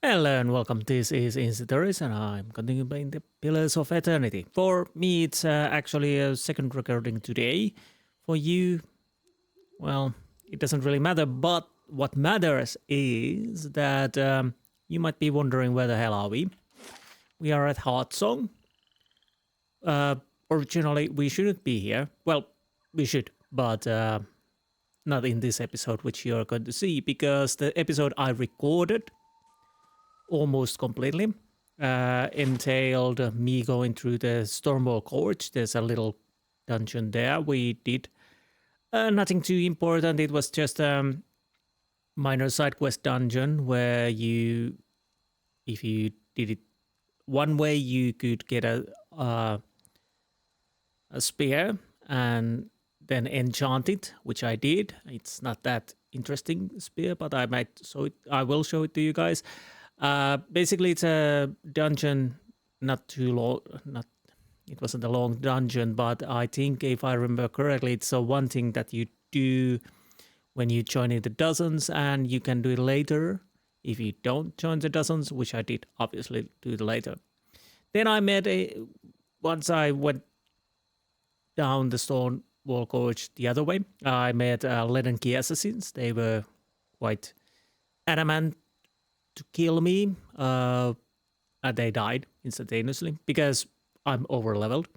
Hello and welcome. This is Insti and I'm continuing playing the Pillars of Eternity. For me, it's actually a second recording today. For you, well, it doesn't really matter, but what matters is that you might be wondering where the hell are we? We are at Hearthsong. Originally, we shouldn't be here. Well, we should, but not in this episode, which you're going to see, because the episode I recorded almost completely entailed me going through the Stormwall Gorge. There's a little dungeon there. We did nothing too important. It was just a minor side quest dungeon where if you did it one way, you could get a spear and then enchant it, which I did. It's not that interesting spear, but I will show it to you guys. Basically, it's a dungeon, not too long. It wasn't a long dungeon, but I think if I remember correctly, it's one thing that you do when you join in the dozens, and you can do it later if you don't join the dozens, which I did obviously do it later. Then I met once I went down the Stormwall Gorge the other way, I met Leaden Key Assassins. They were quite adamant to kill me. They died instantaneously because I'm over leveled.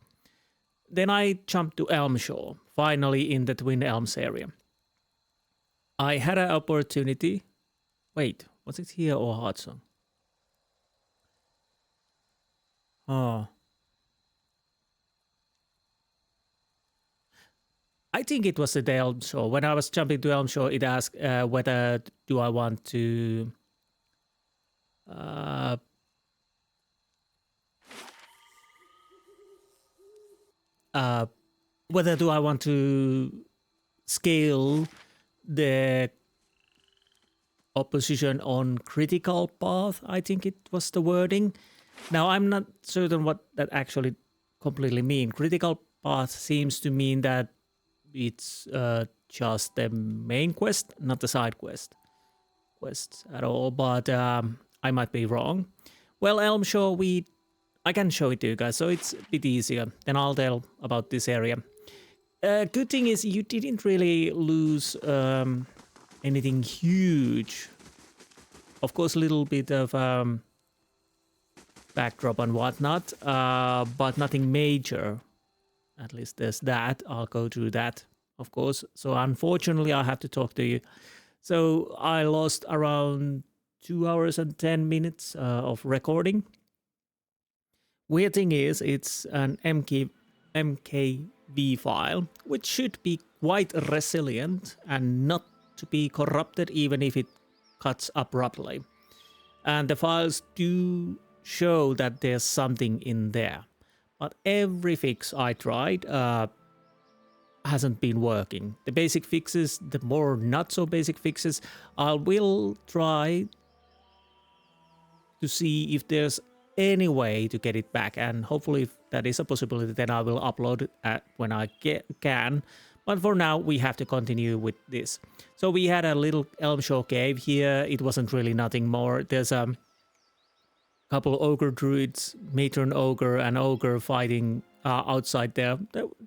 Then I jumped to Elmshore, finally in the Twin Elms area. I had an opportunity. Wait, was it here or Hearthsong? Oh. I think it was the Elmshore. When I was jumping to Elmshore, it asked whether do I want to whether do I want to scale the opposition on critical path, I think it was the wording. Now, I'm not certain what that actually completely means. Critical path seems to mean that it's just the main quest, not the side quests at all, but I might be wrong. Well, Elmshore, I can show it to you guys, so it's a bit easier. Then I'll tell about this area. Good thing is you didn't really lose anything huge. Of course, a little bit of backdrop and whatnot, but nothing major. At least there's that. I'll go through that, of course. So unfortunately, I have to talk to you. So I lost around 2 hours and 10 minutes of recording. Weird thing is, it's an MKV file, which should be quite resilient and not to be corrupted even if it cuts abruptly. And the files do show that there's something in there. But every fix I tried hasn't been working. The basic fixes, the more not so basic fixes, I will try to see if there's any way to get it back, and hopefully if that is a possibility, then I will upload it when I can. But for now, we have to continue with this. So we had a little Elmshore cave here. It wasn't really nothing more. There's a couple ogre druids, matron ogre and ogre fighting outside there.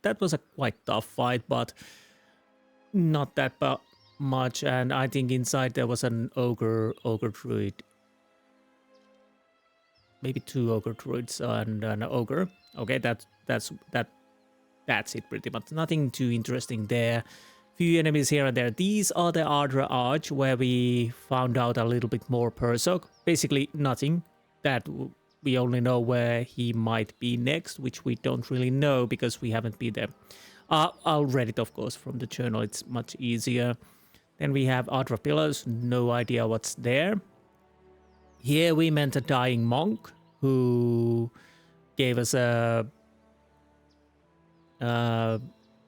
That was a quite tough fight, but not that much. And I think inside there was an ogre druid. Maybe 2 ogre druids and an ogre. Okay, that's it pretty much. Nothing too interesting there. Few enemies here and there. These are the Ardra Arch, where we found out a little bit more Persoq. Basically nothing. That we only know where he might be next, which we don't really know because we haven't been there. I'll read it, of course, from the journal. It's much easier. Then we have Ardra Pillars. No idea what's there. Here we met a dying monk who gave us a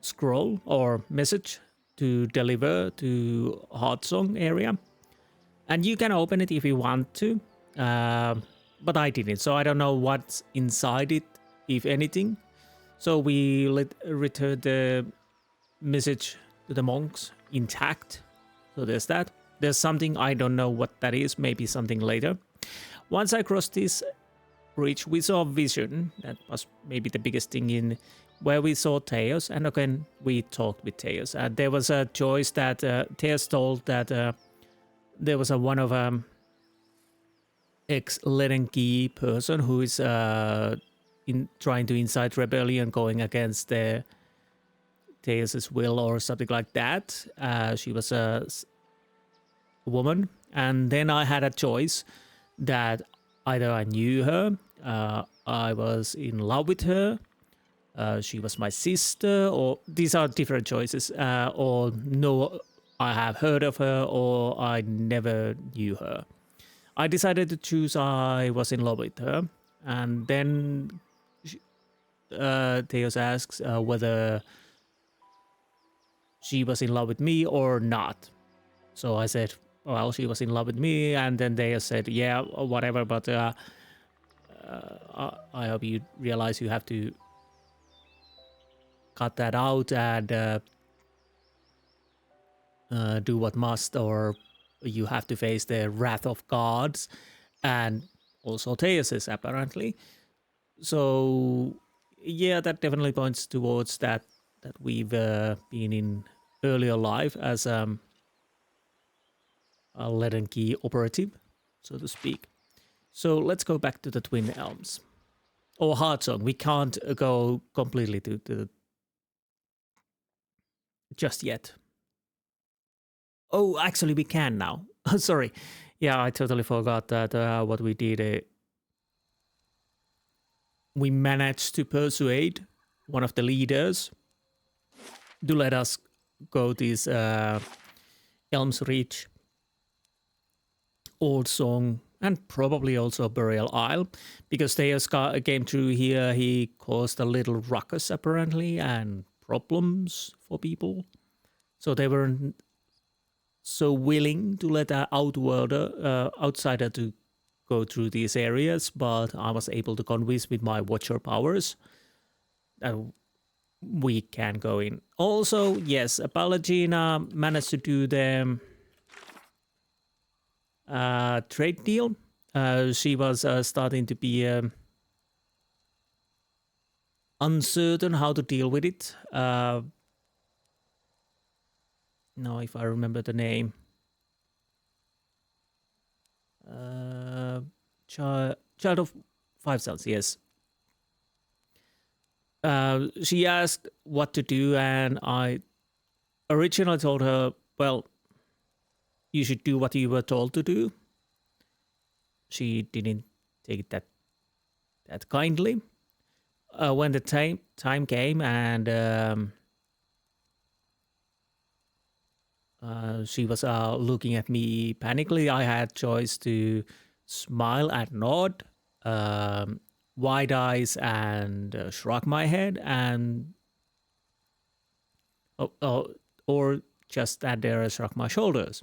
scroll or message to deliver to Hearthsong area. And you can open it if you want to, but I didn't. So I don't know what's inside it, if anything. So we returned the message to the monks intact. So there's that. There's something, I don't know what that is, maybe something later. Once I crossed this bridge, we saw a vision. That was maybe the biggest thing in where we saw Theos, and again we talked with Theos. There was a choice that Theos told that there was one of ex-Ledenki person who is trying to incite rebellion, going against the Theos's will or something like that. She was a woman, and then I had a choice that either I knew her, I was in love with her, she was my sister, or these are different choices, or no, I have heard of her, or I never knew her. I decided to choose I was in love with her, and then Theos asks whether she was in love with me or not. So I said, well, she was in love with me, and then Theos said, yeah, whatever, but I hope you realize you have to cut that out and do what must, or you have to face the wrath of gods, and also Theos's apparently. So yeah, that definitely points towards that we've been in earlier life as a Ledenki operative, so to speak. So let's go back to the Twin Elms. Or Hearthsong. We can't go completely to the just yet. Oh, actually we can now. Sorry. Yeah, I totally forgot that what we did. We managed to persuade one of the leaders to let us go this Elms Reach, Old Song, and probably also Burial Isle, because Theos came through here. He caused a little ruckus apparently and problems for people, so they weren't so willing to let an outsider to go through these areas, but I was able to convince with my Watcher powers that we can go in. Also, yes, Pallegina managed to do the trade deal. She was starting to be uncertain how to deal with it. Now, if I remember the name. Child of Five Suns, yes. She asked what to do, and I originally told her, well, you should do what you were told to do. She didn't take it that kindly. When the time came and she was looking at me panically, I had choice to smile and nod, wide eyes and shrug my head, and or just stand there and shrug my shoulders.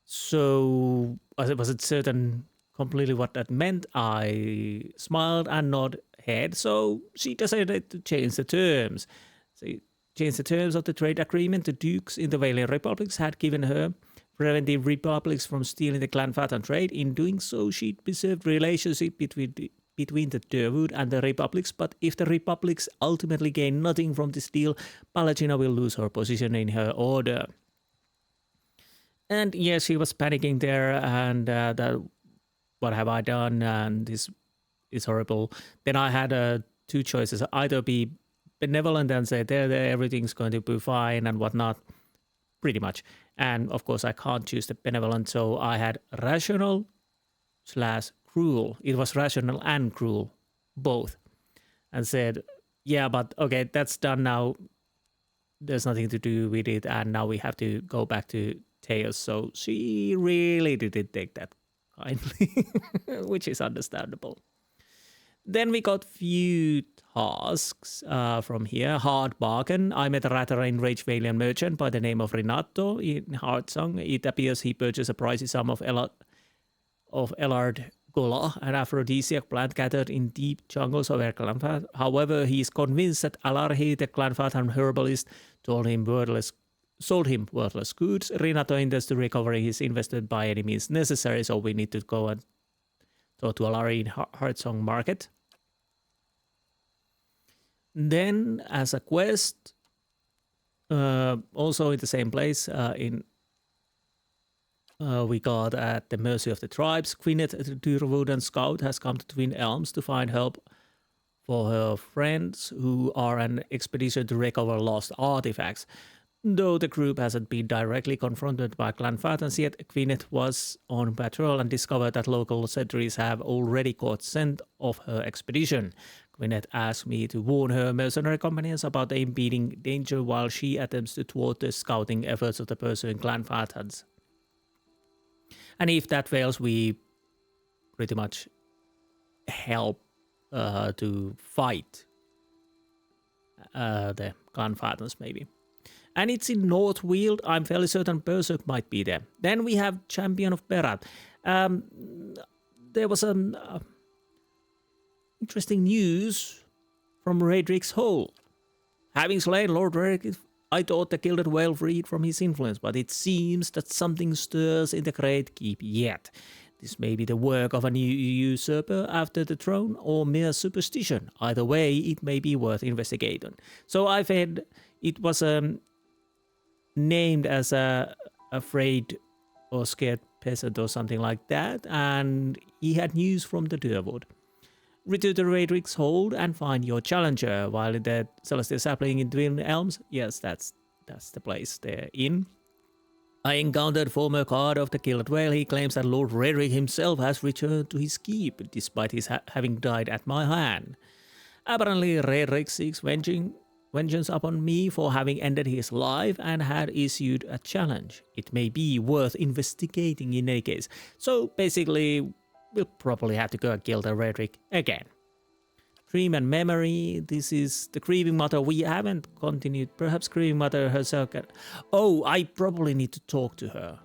So I wasn't certain completely what that meant. I smiled and nodded head, so she decided to change the terms. So changed the terms of the trade agreement the dukes in the Valiant Republics had given her, preventing republics from stealing the clan fat and trade. In doing so, she preserved relationship between the Durwood and the republics, but if the republics ultimately gain nothing from this deal, Pallegina will lose her position in her order. And yes, she was panicking there, and that what have I done, and this is horrible. Then I had two choices: either be benevolent and say there everything's going to be fine and whatnot, pretty much. And of course I can't choose the benevolent, so I had rational / cruel. It was rational and cruel, both, and said, yeah, but okay, that's done now, there's nothing to do with it, and now we have to go back to Theos. So she really didn't take that kindly, which is understandable. Then we got few tasks from here. Hard bargain. I met a rather enraged Valiant merchant by the name of Renato in Hearthsong. It appears he purchased a pricey sum of Ellard Gola, an aphrodisiac plant gathered in deep jungles of Erkalanfat. However, he is convinced that Alarhi, the Clanfat and herbalist, sold him worthless goods. Renato intends to recover his investment by any means necessary, so we need to go and So to Alari in Hearthsong Market. Then as a quest, also in the same place, we got At the Mercy of the Tribes. Gwyneth, the Durance scout, has come to Twin Elms to find help for her friends who are an expedition to recover lost artifacts. Though the group hasn't been directly confronted by clan Fatans yet, Gwyneth was on patrol and discovered that local sentries have already caught scent of her expedition. Gwyneth asked me to warn her mercenary companions about the impending danger while she attempts to thwart the scouting efforts of the pursuing clan Fatans. And if that fails, we pretty much help to fight the clan Fatans, maybe. And it's in Northweald. I'm fairly certain Persoq might be there. Then we have Champion of Berat. There was some interesting news from Raedric's Hole. Having slain Lord Raedric, I thought the Gilded Vale freed from his influence, but it seems that something stirs in the Great Keep yet. This may be the work of a new usurper after the throne, or mere superstition. Either way, it may be worth investigating. So I've heard it was named as a afraid or scared peasant or something like that, and he had news from the Durwood. Return to Raedric's Hold and find your challenger while the Celestial Sapling in Twin Elms. Yes, that's the place they're in. I encountered former guard of the Gilded Vale. He claims that Lord Raedric himself has returned to his keep, despite his having died at my hand. Apparently, Raedric seeks vengeance upon me for having ended his life and had issued a challenge. It may be worth investigating in any case. So basically, we'll probably have to go and kill the Raedric again. Dream and Memory. This is the Grieving Mother. We haven't continued. Perhaps Grieving Mother herself can... Oh, I probably need to talk to her.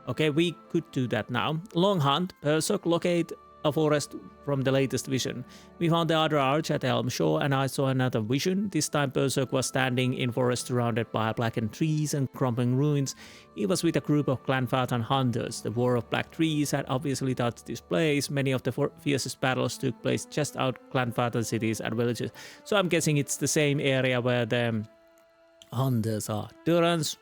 Okay, we could do that now. Long Hunt. Persoq, locate a forest from the latest vision. We found the other arch at Elm Shore and I saw another vision. This time Persoq was standing in forest surrounded by blackened trees and crumbling ruins. He was with a group of clan Fatan hunters. The War of Black Trees had obviously touched this place. Many of the fiercest battles took place just out clan Fatan cities and villages. So I'm guessing it's the same area where the hunters are. Durance.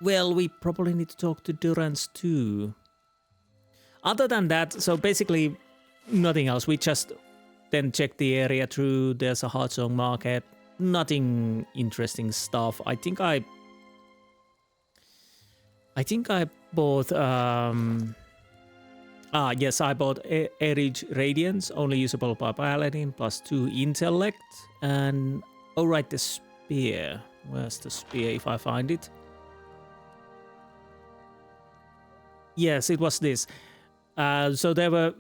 Well, we probably need to talk to Durance too. Other than that, so basically nothing else. We just then check the area through. There's a Hearthsong market. Nothing interesting stuff. I think I bought yes, I bought Erich Radiance, only usable by Paladin, +2 intellect, and oh right, the spear. Where's the spear if I find it? Yes, it was this. So there were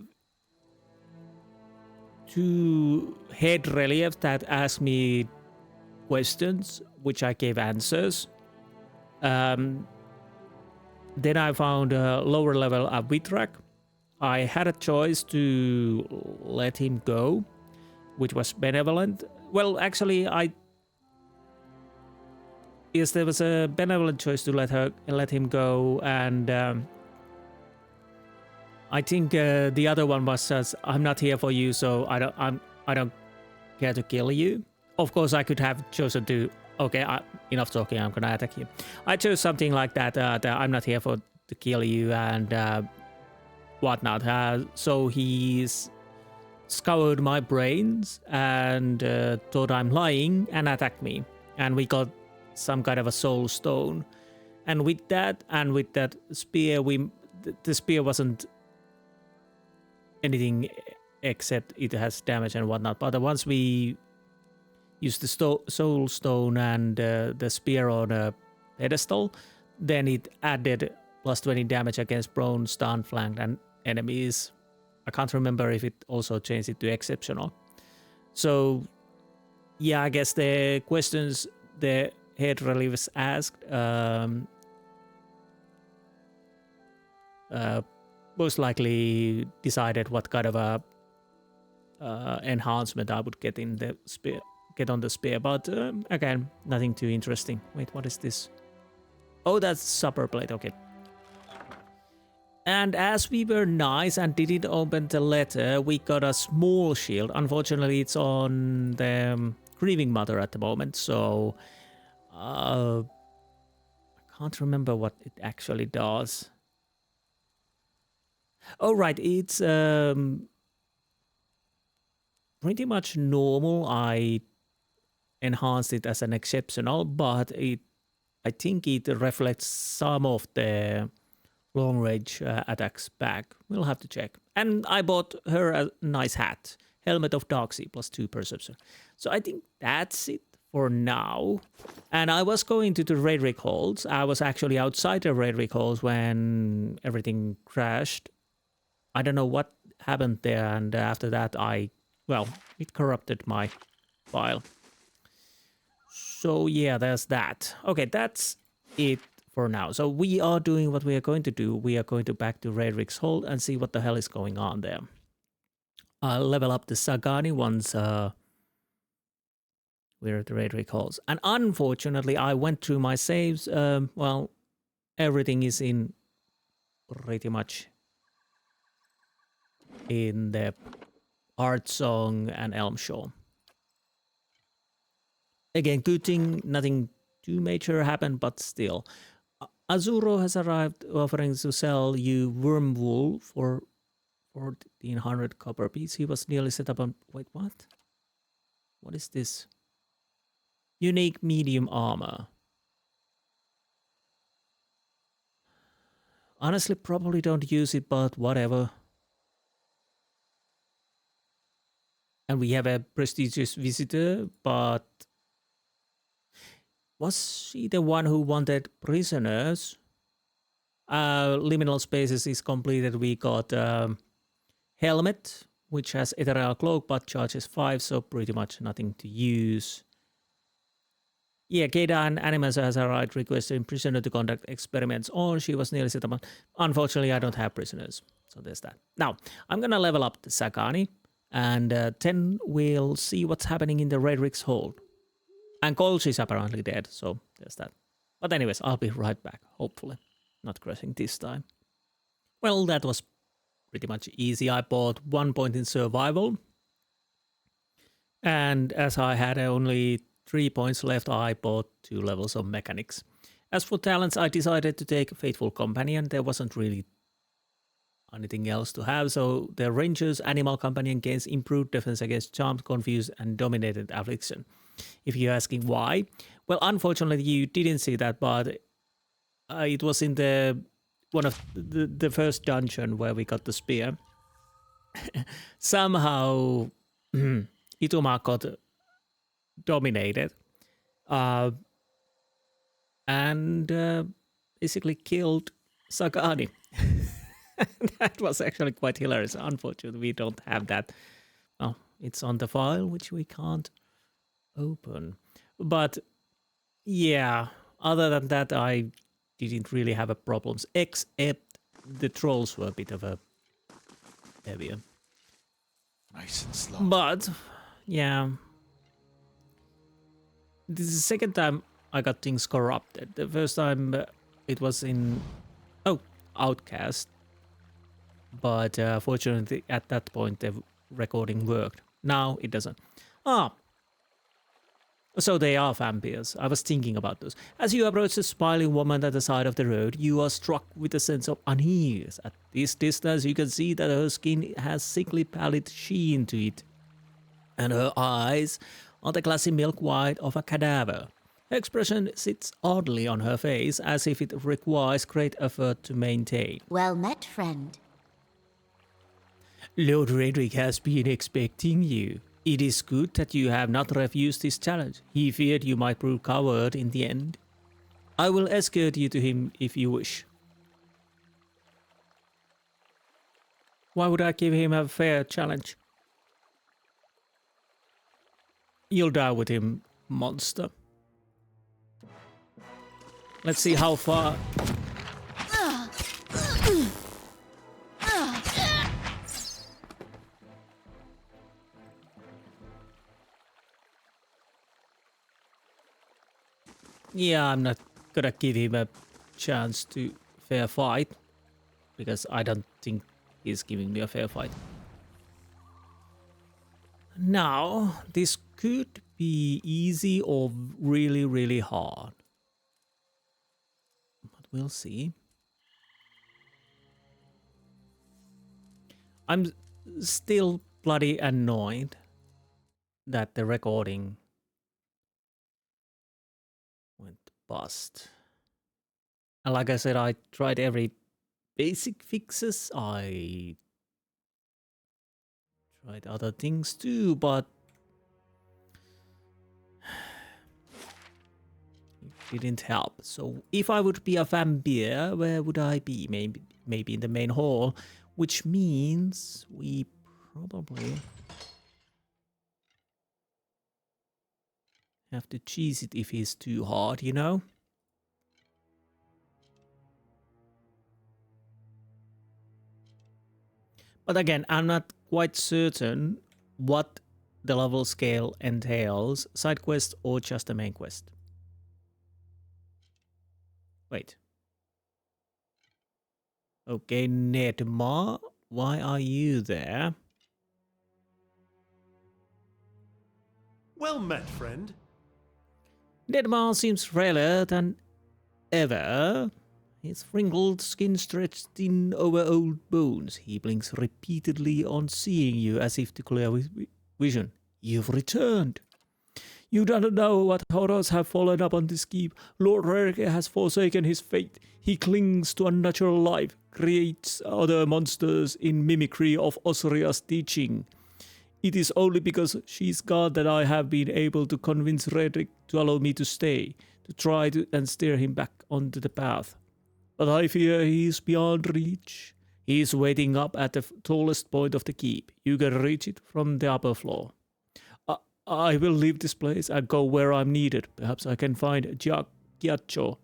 2 head reliefs that asked me questions, which I gave answers. Then I found a lower level of Raedric. I had a choice to let him go, which was benevolent. Well, actually, yes, there was a benevolent choice to let him go, and I think the other one was I'm not here for you, so I don't care to kill you. Of course, I could have chosen to. Okay, enough talking. I'm gonna attack you. I chose something like that. That I'm not here to kill you and whatnot. So he's scoured my brains and thought I'm lying and attacked me. And we got some kind of a soul stone. And with that spear, the spear wasn't anything except it has damage and whatnot. But once we used the soul stone and the spear on a pedestal, then it added +20 damage against prone, stunned, flanked, and enemies. I can't remember if it also changed it to exceptional. So yeah, I guess the questions the head reliefs asked most likely decided what kind of a enhancement I would get in the spear, on the spear. But again, nothing too interesting. Wait, what is this? Oh, that's supper plate. Okay. And as we were nice and didn't open the letter, we got a small shield. Unfortunately, it's on the Grieving Mother at the moment, so I can't remember what it actually does. Oh, right, it's pretty much normal. I enhanced it as an exceptional, but I think it reflects some of the long range attacks back. We'll have to check. And I bought her a nice hat. Helmet of Darksea +2 perception. So I think that's it for now. And I was going to the Raedric halls. I was actually outside the Raedric halls when everything crashed. I don't know what happened there, and after that it corrupted my file. So yeah, there's that. Okay, that's it for now. So we are doing what we are going to do. We are going to back to Raedric's Hold and see what the hell is going on there. I'll level up the Sagani once we're at the Raedric Halls. And unfortunately, I went through my saves. Well, everything is in pretty much in the Hearthsong and Elmshaw. Again, good thing nothing too major happened, but still. Azuro has arrived offering to sell you Wormwool for 1400 copper piece. He was nearly set up on... Wait, what? What is this? Unique medium armor. Honestly, probably don't use it, but whatever. And we have a prestigious visitor, but... Was she the one who wanted prisoners? Liminal Spaces is completed. We got Helmet, which has Ethereal Cloak, but charges 5, so pretty much nothing to use. Yeah, Keda and Animus has a right requesting prisoner to conduct experiments on. She was nearly set up on. Unfortunately, I don't have prisoners, so there's that. Now, I'm gonna level up the Sagani, and then we'll see what's happening in the Raedric's Hold. And Colch is apparently dead, so there's that. But anyways, I'll be right back, hopefully. Not crashing this time. Well, that was pretty much easy. I bought 1 point in survival. And as I had only 3 points left, I bought 2 levels of mechanics. As for talents, I decided to take Faithful Companion. There wasn't really anything else to have, so the Ranger's Animal Companion gains improved defense against Charmed, Confused, and Dominated Affliction. If you're asking why, well, unfortunately you didn't see that, but it was in the one of the first dungeon where we got the spear. Somehow Ituma got dominated and basically killed Sagani. That was actually quite hilarious. Unfortunately, we don't have that. Oh, it's on the file, which we can't open. But yeah, other than that, I didn't really have a problems, except the trolls were a bit of a heavier. Nice and slow. But yeah, this is the second time I got things corrupted. The first time it was in Outcast, but fortunately at that point the recording worked. Now it doesn't. So they are vampires. I was thinking about those. As you approach the smiling woman at the side of the road, you are struck with a sense of unease. At this distance, you can see that her skin has sickly pallid sheen to it, and her eyes are the glassy milk white of a cadaver. Her expression sits oddly on her face, as if it requires great effort to maintain. Well met, friend. Lord Raedric has been expecting you. It is good that you have not refused his challenge. He feared you might prove coward in the end. I will escort you to him if you wish. Why would I give him a fair challenge? You'll die with him, monster. Let's see how far... Yeah, I'm not gonna give him a chance to fair fight. because I don't think he's giving me a fair fight. Now, this could be easy or really, really hard. But we'll see. I'm still bloody annoyed that the recording went bust. And like I said, I tried every basic fixes. I tried other things too, but it didn't help. So if I would be a vampire, where would I be? Maybe in the main hall, which means we probably have to cheese it if he's too hard, you know? But again, I'm not quite certain what the level scale entails, side quest or just the main quest. Wait. Okay, Nedma, why are you there? Well met, friend. Nedma seems frailer than ever. His wrinkled skin stretched thin over old bones. He blinks repeatedly on seeing you as if to clear vision. You've returned. You don't know what horrors have fallen upon this keep. Lord Raedric has forsaken his fate. He clings to unnatural life, creates other monsters in mimicry of Osria's teaching. It is only because she's gone that I have been able to convince Raedric to allow me to stay, to try and steer him back onto the path. But I fear he is beyond reach. He is waiting up at the tallest point of the keep. You can reach it from the upper floor. I will leave this place and go where I'm needed. Perhaps I can find Giacco,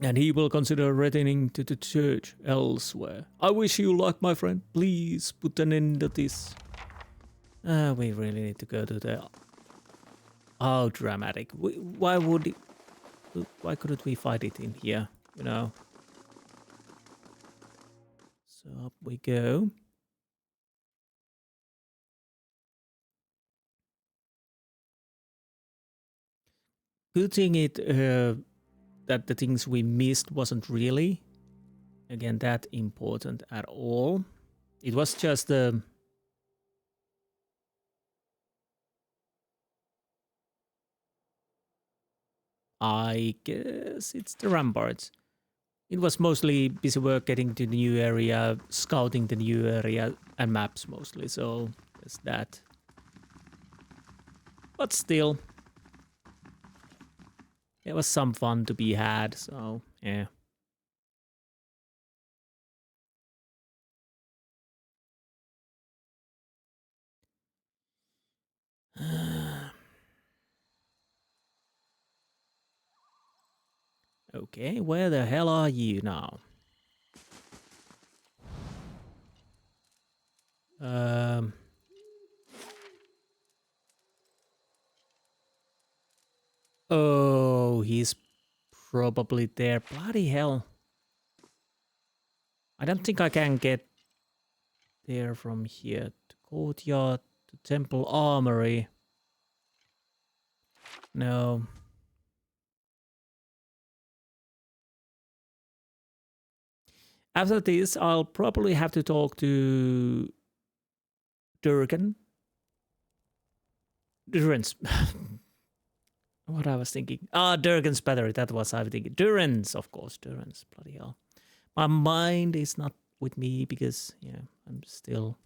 and he will consider returning to the church elsewhere. I wish you luck, my friend. Please put an end to this. We really need to go to the... How dramatic. Why couldn't we fight it in here, you know? So up we go. Good thing that the things we missed wasn't really, again, that important at all. It was just the... I guess it's the ramparts. It was mostly busy work getting to the new area, scouting the new area, and maps mostly, so there's that. But still, there was some fun to be had, so yeah. Okay, where the hell are you now? Oh, he's probably there. Bloody hell. I don't think I can get there from here. To courtyard, to temple armory. No. After this, I'll probably have to talk to Durance. What I was thinking. Durgan's battery. That was I was thinking. Durance, of course. Durance. Bloody hell. My mind is not with me because, yeah, I'm still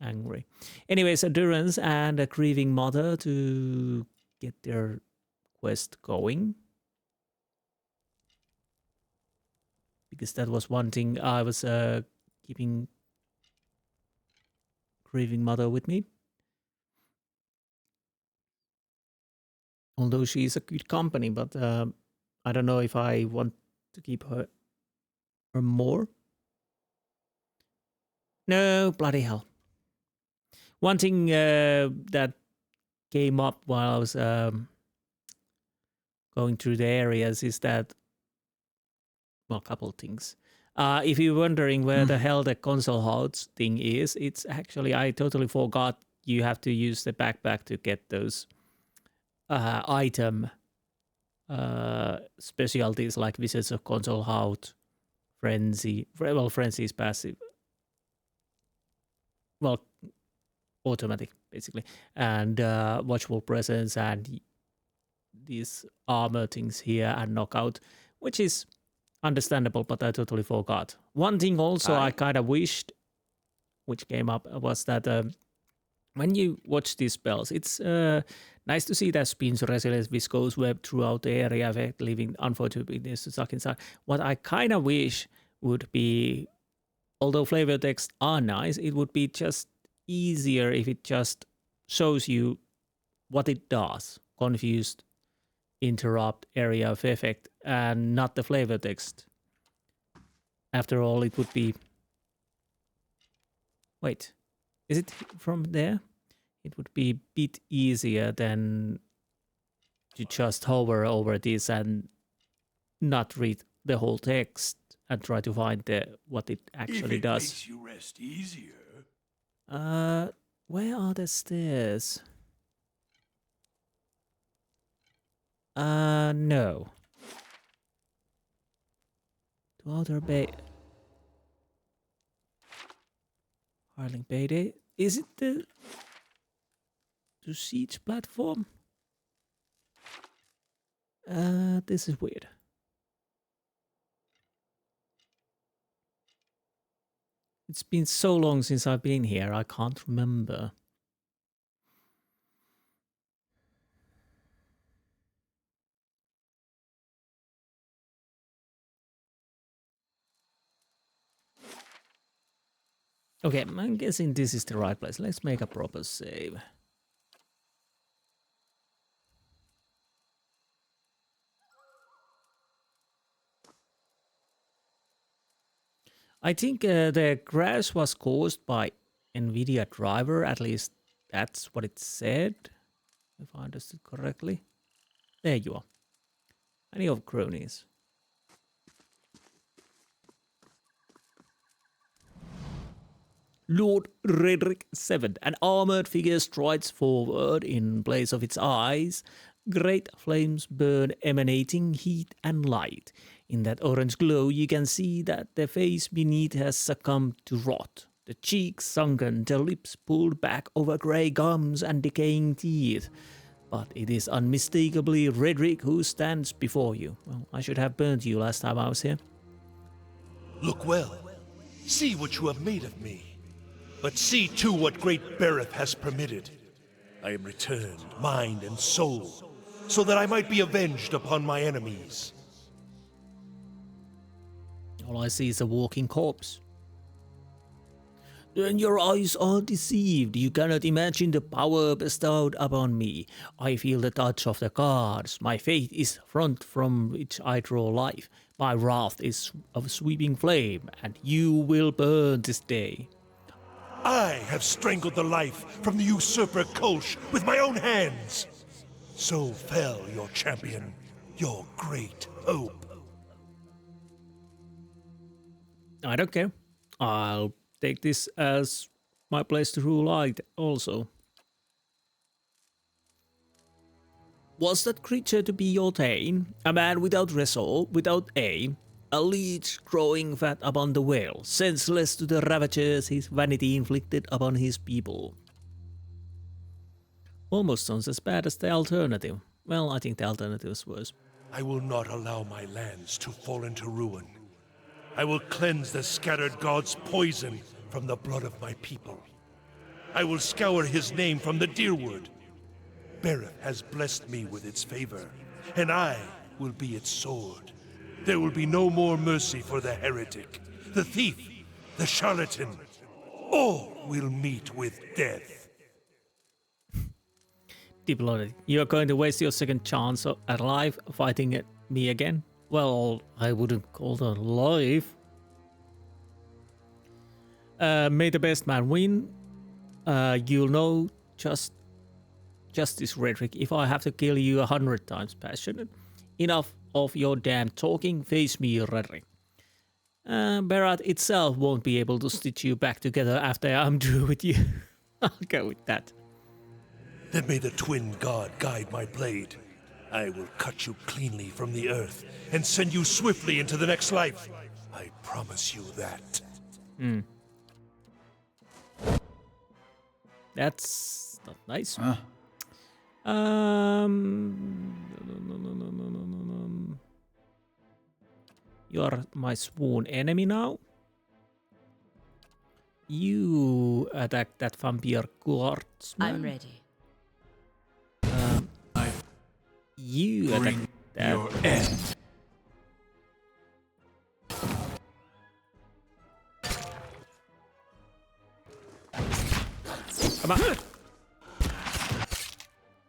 angry. Anyways, Durance and a grieving mother to get their quest going. Because that was one thing I was keeping grieving mother with me. Although she is a good company, but I don't know if I want to keep her more. No, bloody hell. One thing that came up while I was going through the areas is that, well, a couple of things. If you're wondering where the hell the console house thing is, it's actually, I totally forgot you have to use the backpack to get those item specialties like Visits of Console House, Frenzy. Well, Frenzy is passive. Well, automatic, basically. And Watchful Presence and these armor things here and Knockout, which is understandable, but I totally forgot. One thing also I kind of wished, which came up, was that when you watch these spells, it's nice to see that spins, resilience, viscose web throughout the area, effect, leaving unfortunately to suck inside. What I kind of wish would be, although flavor texts are nice, it would be just easier if it just shows you what it does. Confused, interrupt, area of effect, and not the flavor text. After all, it would be... Wait, is it from there? It would be a bit easier than to just hover over this and not read the whole text and try to find what it actually does. Makes you rest easier. Where are the stairs? No. To Outer Bay. Harling Bay Day. Is it the to siege platform? This is weird. It's been so long since I've been here, I can't remember. Okay, I'm guessing this is the right place. Let's make a proper save. I think the crash was caused by NVIDIA driver, at least that's what it said, if I understood correctly. There you are. Any of cronies. Lord Raedric 7, an armored figure strides forward in place of its eyes. Great flames burn, emanating heat and light. In that orange glow, you can see that the face beneath has succumbed to rot. The cheeks sunken, the lips pulled back over grey gums and decaying teeth. But it is unmistakably Raedric who stands before you. Well, I should have burned you last time I was here. Look well. See what you have made of me. But see too what great Bereth has permitted. I am returned, mind and soul, so that I might be avenged upon my enemies. All I see is a walking corpse. Then your eyes are deceived. You cannot imagine the power bestowed upon me. I feel the touch of the gods. My faith is front from which I draw life. My wrath is of sweeping flame, and you will burn this day. I have strangled the life from the usurper Kolsch with my own hands. So fell your champion, your great hope. I don't care. I'll take this as my place to rule light also. Was that creature to be your Thane? A man without resolve, without aim? A leech growing fat upon the whale, senseless to the ravagers his vanity inflicted upon his people. Almost sounds as bad as the alternative. Well, I think the alternative is worse. I will not allow my lands to fall into ruin. I will cleanse the scattered god's poison from the blood of my people. I will scour his name from the Deerwood. Bereth has blessed me with its favor, and I will be its sword. There will be no more mercy for the heretic, the thief, the charlatan. All will meet with death. Diplomatic, you are going to waste your second chance at life fighting me again? Well, I wouldn't call that life. May the best man win. You'll know justice, Raedric, if I have to kill you 100 times passionate. Enough of your damn talking. Face me, Raedric. Berat itself won't be able to stitch you back together after I'm through with you. I'll go with that. Then may the twin god guide my blade. I will cut you cleanly from the earth and send you swiftly into the next life. I promise you that. That's not nice. Huh? You are my sworn enemy now. You attack that vampire guardsman. I'm ready. You attack Bring that. your end. Come on.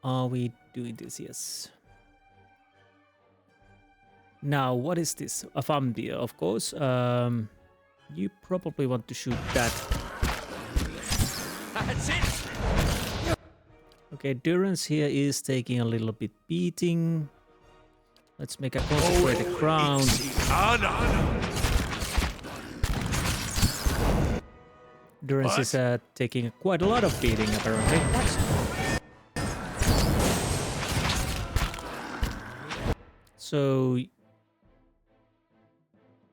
Are we doing this? Yes. Now, what is this? A vampire, of course. You probably want to shoot that. That's it! Okay, Durance here is taking a little bit beating. Let's make a consecrated crown. Durance is taking quite a lot of beating, apparently. So,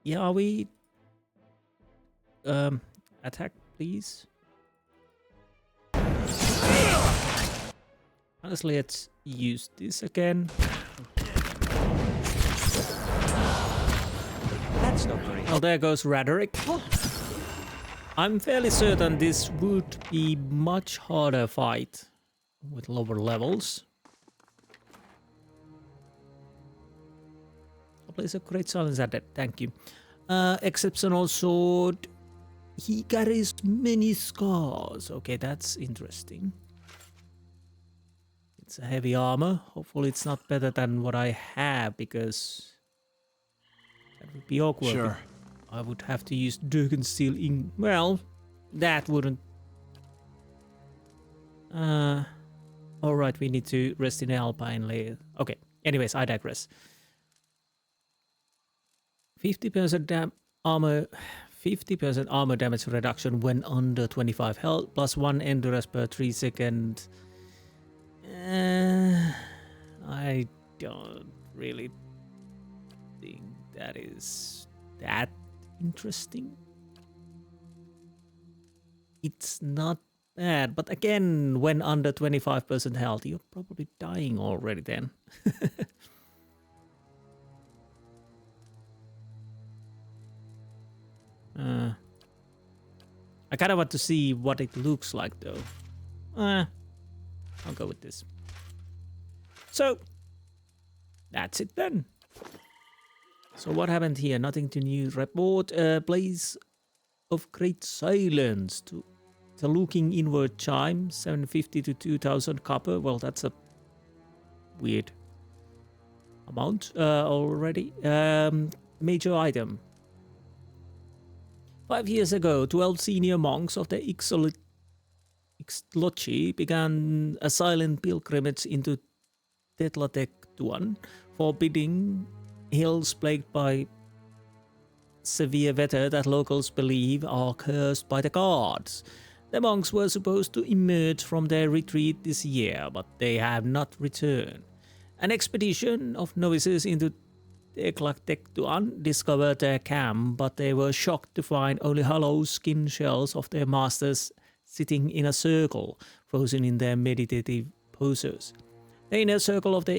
yeah, are we attack, please? Honestly, let's use this again. That's not very Oh, there goes Raedric. I'm fairly certain this would be much harder fight with lower levels. I'll place a great silence at that, thank you. Exceptional sword. He carries many scars. Okay, that's interesting. It's a heavy armor. Hopefully it's not better than what I have, because that would be awkward. Sure. I would have to use Durance in. Well, that wouldn't. Alright, we need to rest in Alpine later. Okay, anyways, I digress. 50% armor. 50% armor damage reduction when under 25 health, plus 1 endurance per 3 seconds. I don't really think that is that interesting. It's not bad, but again, when under 25% health, you're probably dying already then. I kind of want to see what it looks like, though. I'll go with this. So, that's it then. So what happened here? Nothing to new report. Place of Great Silence. To the looking inward chime. 750 to 2000 copper. Well, that's a weird amount already. Major item. 5 years ago, 12 senior monks of the Ixtlochi began a silent pilgrimage into Tetlatektuan, forbidding hills plagued by severe weather that locals believe are cursed by the gods. The monks were supposed to emerge from their retreat this year, but they have not returned. An expedition of novices into Tetlatektuan discovered their camp, but they were shocked to find only hollow skin shells of their masters sitting in a circle, frozen in their meditative poses. The inner circle of the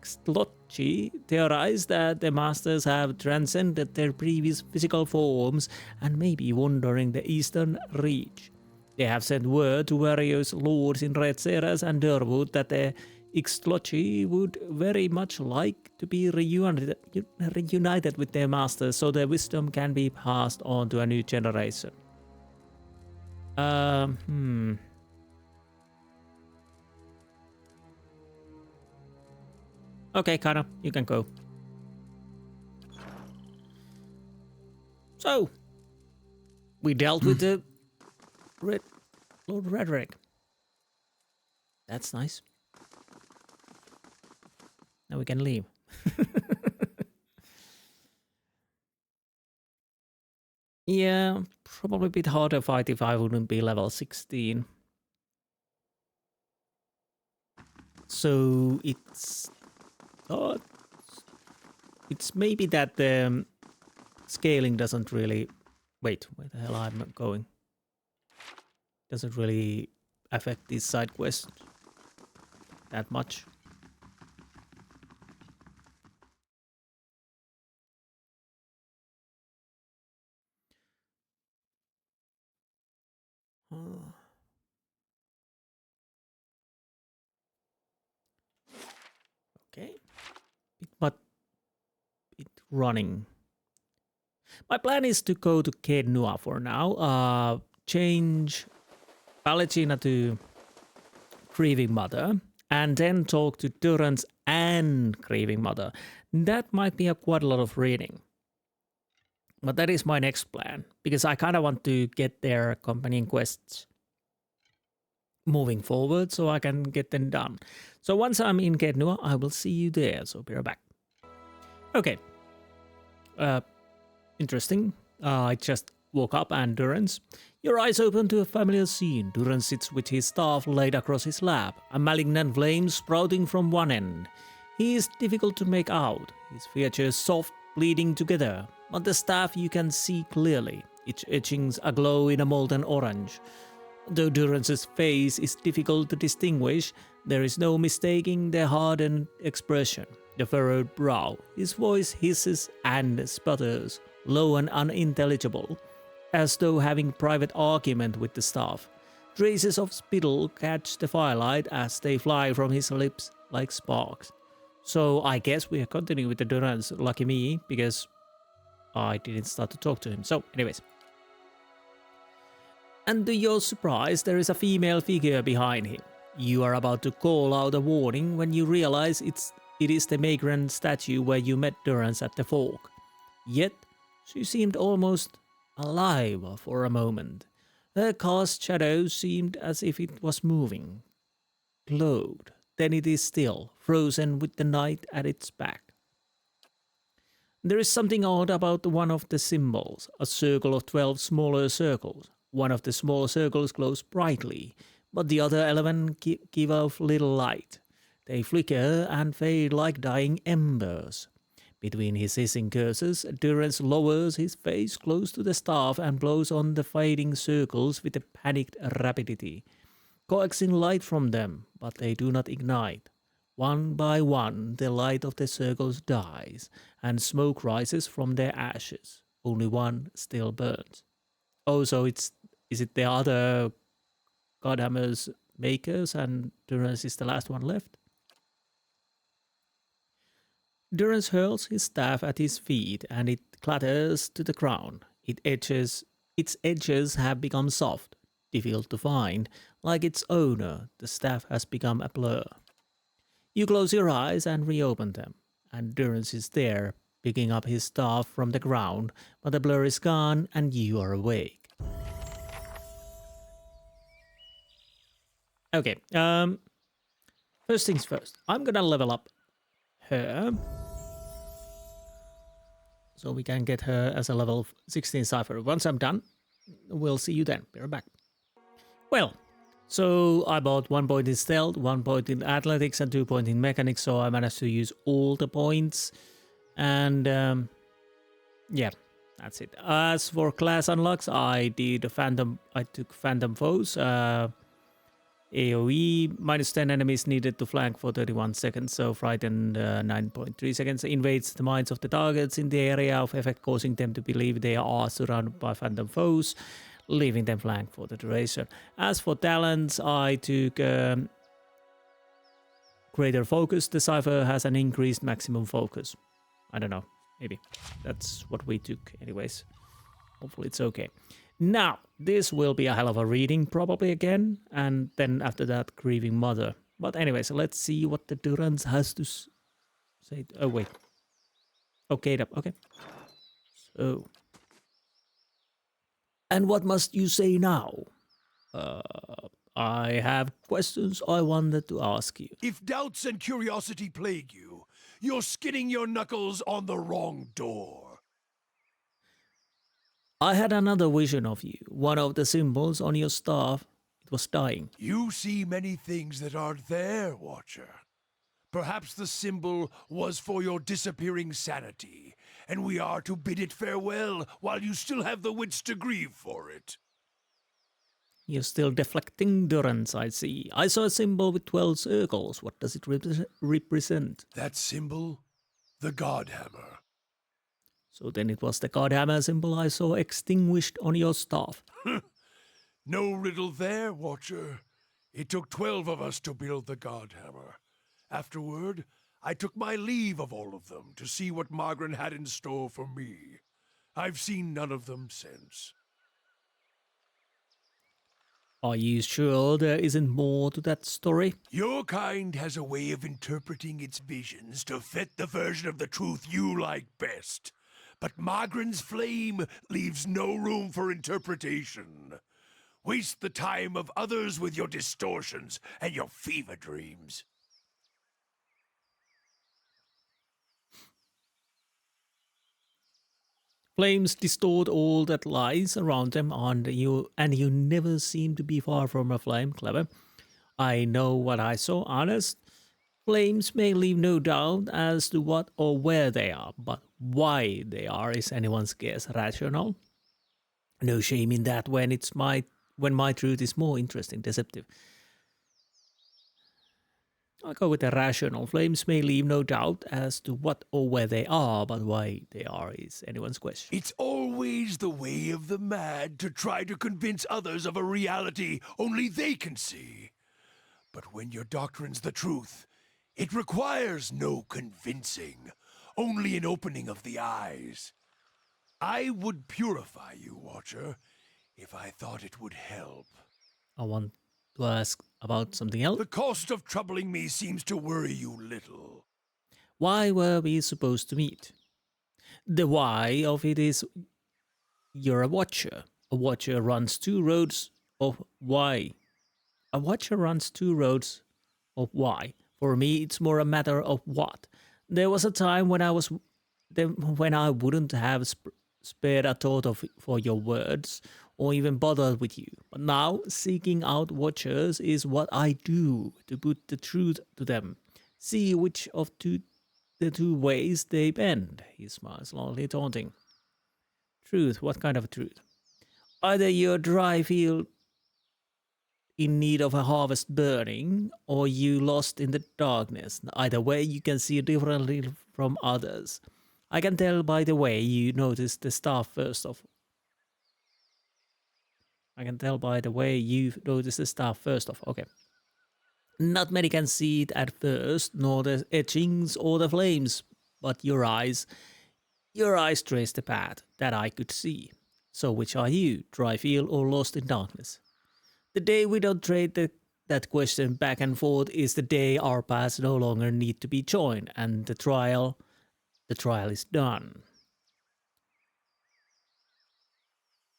Ixtlochi theorized that the masters have transcended their previous physical forms and may be wandering the eastern reach. They have sent word to various lords in Red Ceres and Durwood that the Ixtlochi would very much like to be reunited with their masters, so their wisdom can be passed on to a new generation. Okay, Kana, you can go. So, we dealt with the Lord Raedric. That's nice. Now we can leave. Yeah, probably a bit harder fight if I wouldn't be level 16. So it's maybe that the scaling doesn't really... Wait, where the hell I'm going? Doesn't really affect these side quests that much. Okay, but it running. My plan is to go to Kednua for now. Change Pallegina to Grieving Mother, and then talk to Durance and Grieving Mother. That might be quite a lot of reading. But that is my next plan, because I kind of want to get their companion quests moving forward so I can get them done. So once I'm in Kednua, I will see you there, so be right back. Okay. Interesting. I just woke up and Durance. Your eyes open to a familiar scene. Durance sits with his staff laid across his lap, a malignant flame sprouting from one end. He is difficult to make out, his features soft, bleeding together, but the staff you can see clearly, its etchings aglow in a molten orange. Though Durance's face is difficult to distinguish, there is no mistaking the hardened expression, the furrowed brow. His voice hisses and sputters, low and unintelligible, as though having private argument with the staff. Traces of spittle catch the firelight as they fly from his lips like sparks. So I guess we are continuing with the Durance, lucky me, because I didn't start to talk to him. So anyways. And to your surprise, there is a female figure behind him. You are about to call out a warning when you realize it is the Magran statue where you met Durance at the fork. Yet, she seemed almost alive for a moment. Her cast shadow seemed as if it was moving. Glowed. Then it is still, frozen with the night at its back. There is something odd about one of the symbols, a circle of 12 smaller circles. One of the small circles glows brightly, but the other 11 give off little light. They flicker and fade like dying embers. Between his hissing curses, Durance lowers his face close to the staff and blows on the fading circles with a panicked rapidity, coaxing light from them, but they do not ignite. One by one, the light of the circles dies, and smoke rises from their ashes. Only one still burns. Oh, so is it the other Godhammer's makers, and Durance is the last one left? Durance hurls his staff at his feet, and it clatters to the ground. Its edges have become soft, difficult to find. Like its owner, the staff has become a blur. You close your eyes and reopen them, and Durance is there, picking up his staff from the ground, but the blur is gone and you are awake. Okay, first things first. I'm gonna level up her, so we can get her as a level 16 Cypher. Once I'm done, we'll see you then. Be right back. Well, so I bought 1 point in stealth, 1 point in athletics, and 2 points in mechanics, so I managed to use all the points. And yeah, that's it. As for class unlocks, I took Phantom Foes. AoE, -10 enemies needed to flank for 31 seconds, so frightened 9.3 seconds. Invades the minds of the targets in the area of effect, causing them to believe they are surrounded by phantom foes, leaving them flank for the duration. As for talents, I took Greater Focus. The Cypher has an increased maximum focus. I don't know, maybe. That's what we took anyways. Hopefully it's okay. Now, this will be a hell of a reading, probably again, and then after that, Grieving Mother. But anyways, let's see what the Durance has to say. Oh, wait. Okay, okay. So. And what must you say now? I have questions I wanted to ask you. If doubts and curiosity plague you, you're skidding your knuckles on the wrong door. I had another vision of you. One of the symbols on your staff, it was dying. You see many things that aren't there, Watcher. Perhaps the symbol was for your disappearing sanity, and we are to bid it farewell while you still have the wits to grieve for it. You're still deflecting, Durance, I see. I saw a symbol with 12 circles. What does it represent? That symbol? The Godhammer. So then it was the Godhammer symbol I saw extinguished on your staff. No riddle there, Watcher. It took 12 of us to build the Godhammer. Afterward, I took my leave of all of them to see what Margren had in store for me. I've seen none of them since. Are you sure there isn't more to that story? Your kind has a way of interpreting its visions to fit the version of the truth you like best. But Margren's flame leaves no room for interpretation. Waste the time of others with your distortions and your fever dreams. Flames distort all that lies around them, and you never seem to be far from a flame. Clever. I know what I saw, honest. Flames may leave no doubt as to what or where they are, but why they are is anyone's guess. Rational. No shame in that when my truth is more interesting, deceptive. I'll go with the rational. Flames may leave no doubt as to what or where they are, but why they are is anyone's question. It's always the way of the mad to try to convince others of a reality only they can see. But when your doctrine's the truth, it requires no convincing, only an opening of the eyes. I would purify you, Watcher, if I thought it would help. I want to ask about something else. The cost of troubling me seems to worry you little. Why were we supposed to meet? The why of it is you're a watcher. A watcher runs two roads of why. A watcher runs two roads of why. For me, it's more a matter of what. There was a time when I wouldn't have spared a thought for your words, or even bothered with you. But now, seeking out watchers is what I do, to put the truth to them. See which of the two ways they bend. He smiles, slowly taunting. Truth, what kind of truth? Either your dry field in need of a harvest burning, or you lost in the darkness. Either way, you can see differently from others. I can tell by the way you notice the staff first of. Okay. Not many can see it at first, nor the etchings or the flames, but your eyes trace the path that I could see. So which are you, dry field or lost in darkness? The day we don't trade that question back and forth is the day our paths no longer need to be joined, and the trial is done.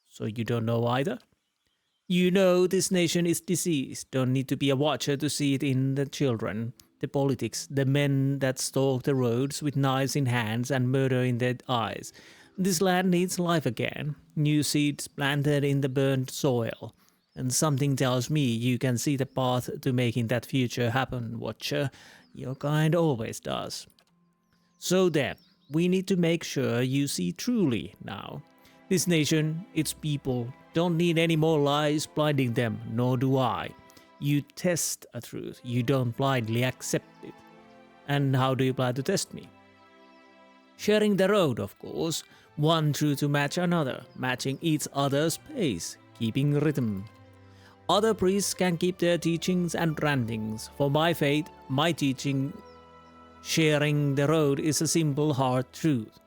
So you don't know either? You know this nation is diseased. Don't need to be a watcher to see it in the children, the politics, the men that stalk the roads with knives in hands and murder in their eyes. This land needs life again. New seeds planted in the burned soil. And something tells me you can see the path to making that future happen, Watcher. Your kind always does. So then, we need to make sure you see truly now. This nation, its people, don't need any more lies blinding them, nor do I. You test a truth, you don't blindly accept it. And how do you plan to test me? Sharing the road, of course, one truth to match another, matching each other's pace, keeping rhythm. Other priests can keep their teachings and rantings. For my faith, my teaching, sharing the road is a simple hard truth.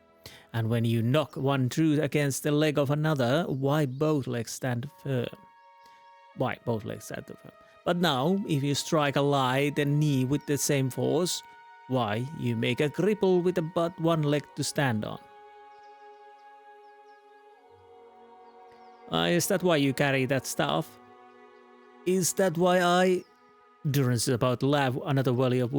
And when you knock one truth against the leg of another, why both legs stand firm? But now, if you strike a lie, the knee with the same force, why, you make a cripple with but one leg to stand on. Is that why you carry that staff? Is that why Durance is about to launch another volley of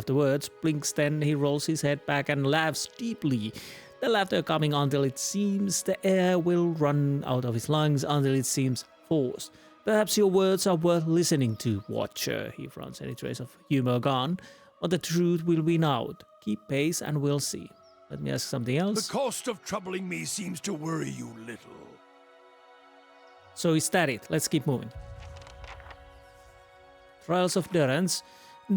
words, blinks, then he rolls his head back and laughs deeply. the laughter coming until it seems the air will run out of his lungs, until it seems forced. Perhaps your words are worth listening to, Watcher. He frowns, any trace of humor gone, but the truth will win out. Keep pace and we'll see. Let me ask something else. The cost of troubling me seems to worry you little. So is that it? Let's keep moving. Trials of Durance.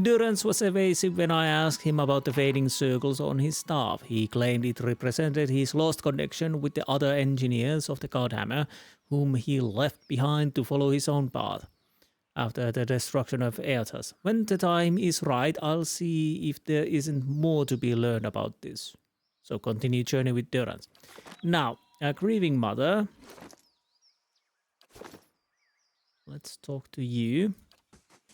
Durance was evasive when I asked him about the fading circles on his staff. He claimed it represented his lost connection with the other engineers of the Godhammer, whom he left behind to follow his own path after the destruction of Eothas. When the time is right, I'll see if there isn't more to be learned about this. So continue journey with Durance. Now, a grieving mother. Let's talk to you.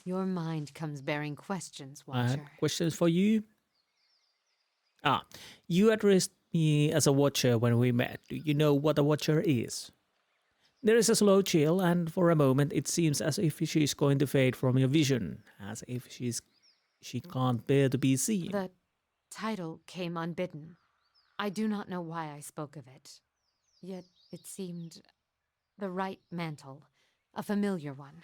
Your mind comes bearing questions, I have Watcher. questions for you. You addressed me as a Watcher when we met. Do you know what a Watcher is? There is a slow chill, and for a moment it seems as if she is going to fade from your vision, as if she can't bear to be seen. The title came unbidden. I do not know why I spoke of it. Yet it seemed the right mantle, a familiar one.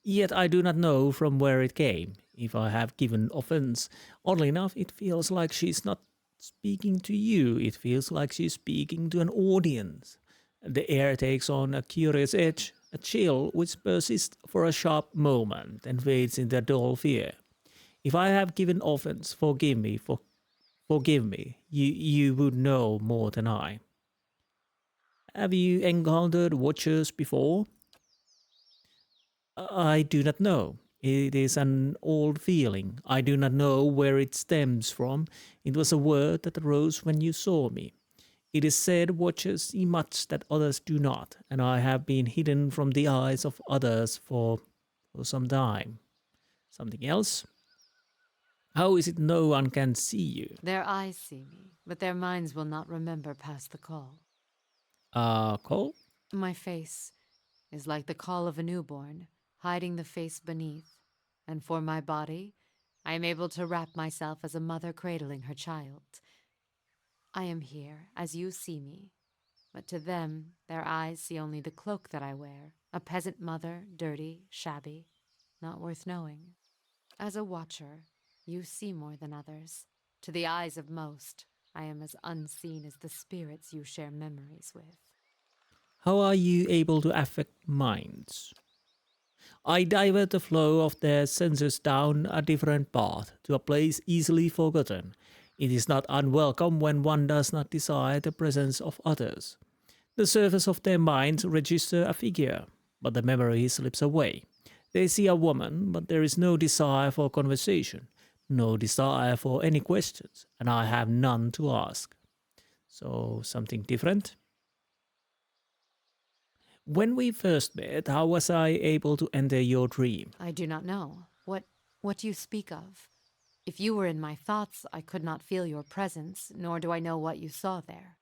Yet I do not know from where it came, if I have given offense. Oddly enough, it feels like she's not speaking to you. It feels like she's speaking to an audience. The air takes on a curious edge, a chill which persists for a sharp moment and fades into a dull fear. If I have given offense, forgive me, forgive me. You would know more than I. Have you encountered Watchers before? I do not know. It is an old feeling. I do not know where it stems from. It was a word that arose when you saw me. It is said Watchers see much that others do not, and I have been hidden from the eyes of others for some time. Something else? How is it no one can see you? Their eyes see me, but their minds will not remember past the call. Cole? My face is like the call of a newborn, hiding the face beneath, and for my body, I am able to wrap myself as a mother cradling her child. I am here, as you see me, but to them, their eyes see only the cloak that I wear, a peasant mother, dirty, shabby, not worth knowing. As a Watcher, you see more than others. To the eyes of most, I am as unseen as the spirits you share memories with. How are you able to affect minds? I divert the flow of their senses down a different path, to a place easily forgotten. It is not unwelcome when one does not desire the presence of others. The surface of their minds register a figure, but the memory slips away. They see a woman, but there is no desire for conversation, no desire for any questions, and I have none to ask. So, something different? When we first met, how was I able to enter your dream? I do not know. What do you speak of? If you were in my thoughts, I could not feel your presence, nor do I know what you saw there.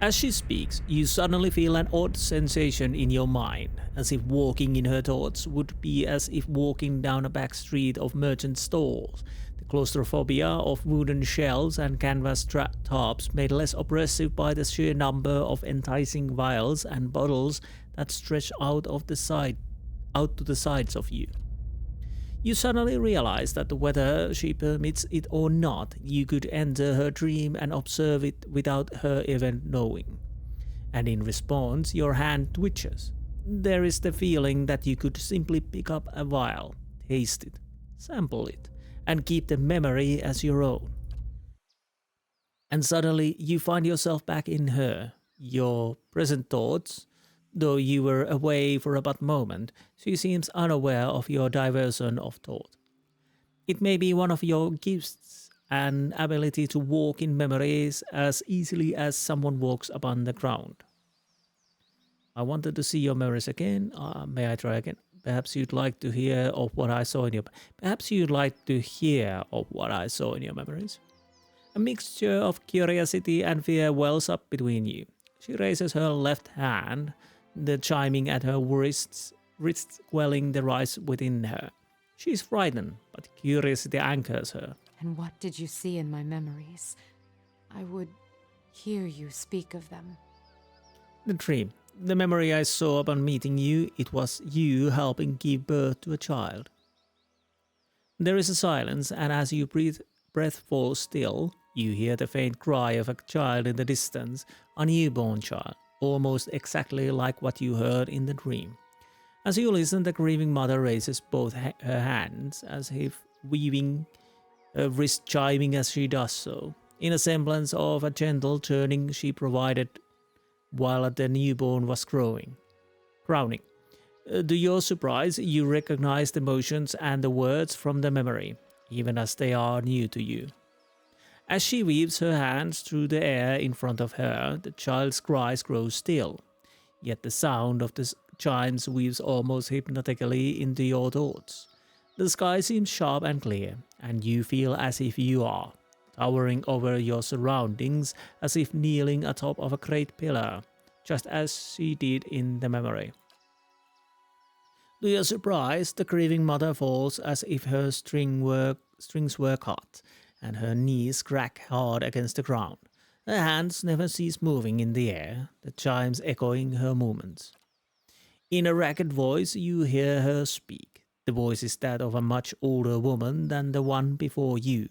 As she speaks, you suddenly feel an odd sensation in your mind, as if walking in her thoughts would be as if walking down a back street of merchant stalls. The claustrophobia of wooden shelves and canvas tops made less oppressive by the sheer number of enticing vials and bottles that stretch out to the sides of you. You suddenly realize that whether she permits it or not, you could enter her dream and observe it without her even knowing. And in response, your hand twitches. There is the feeling that you could simply pick up a vial, taste it, sample it, and keep the memory as your own. And suddenly you find yourself back in her, your present thoughts. Though you were away for a but moment, she seems unaware of your diversion of thought. It may be one of your gifts, an ability to walk in memories as easily as someone walks upon the ground. I wanted to see your memories again. May I try again? Perhaps you'd like to hear of what I saw in your. Perhaps you'd like to hear of what I saw in your memories. A mixture of curiosity and fear wells up between you. She raises her left hand, the chiming at her wrists quelling the rise within her. She is frightened, but curiosity anchors her. And what did you see in my memories? I would hear you speak of them. The dream. The memory I saw upon meeting you, it was you helping give birth to a child. There is a silence, and as your breath falls still, you hear the faint cry of a child in the distance, a newborn child, almost exactly like what you heard in the dream. As you listen, the grieving mother raises both her hands, as if weaving, her wrist chiming as she does so, in a semblance of a gentle turning she provided while the newborn was crowning. To your surprise, you recognize the motions and the words from the memory, even as they are new to you. As she weaves her hands through the air in front of her, the child's cries grow still, yet the sound of the chimes weaves almost hypnotically into your thoughts. The sky seems sharp and clear, and you feel as if you are, towering over your surroundings, as if kneeling atop of a great pillar, just as she did in the memory. To your surprise, the grieving mother falls as if her strings were cut, and her knees crack hard against the ground. Her hands never cease moving in the air, the chimes echoing her movements. In a ragged voice, you hear her speak. The voice is that of a much older woman than the one before you,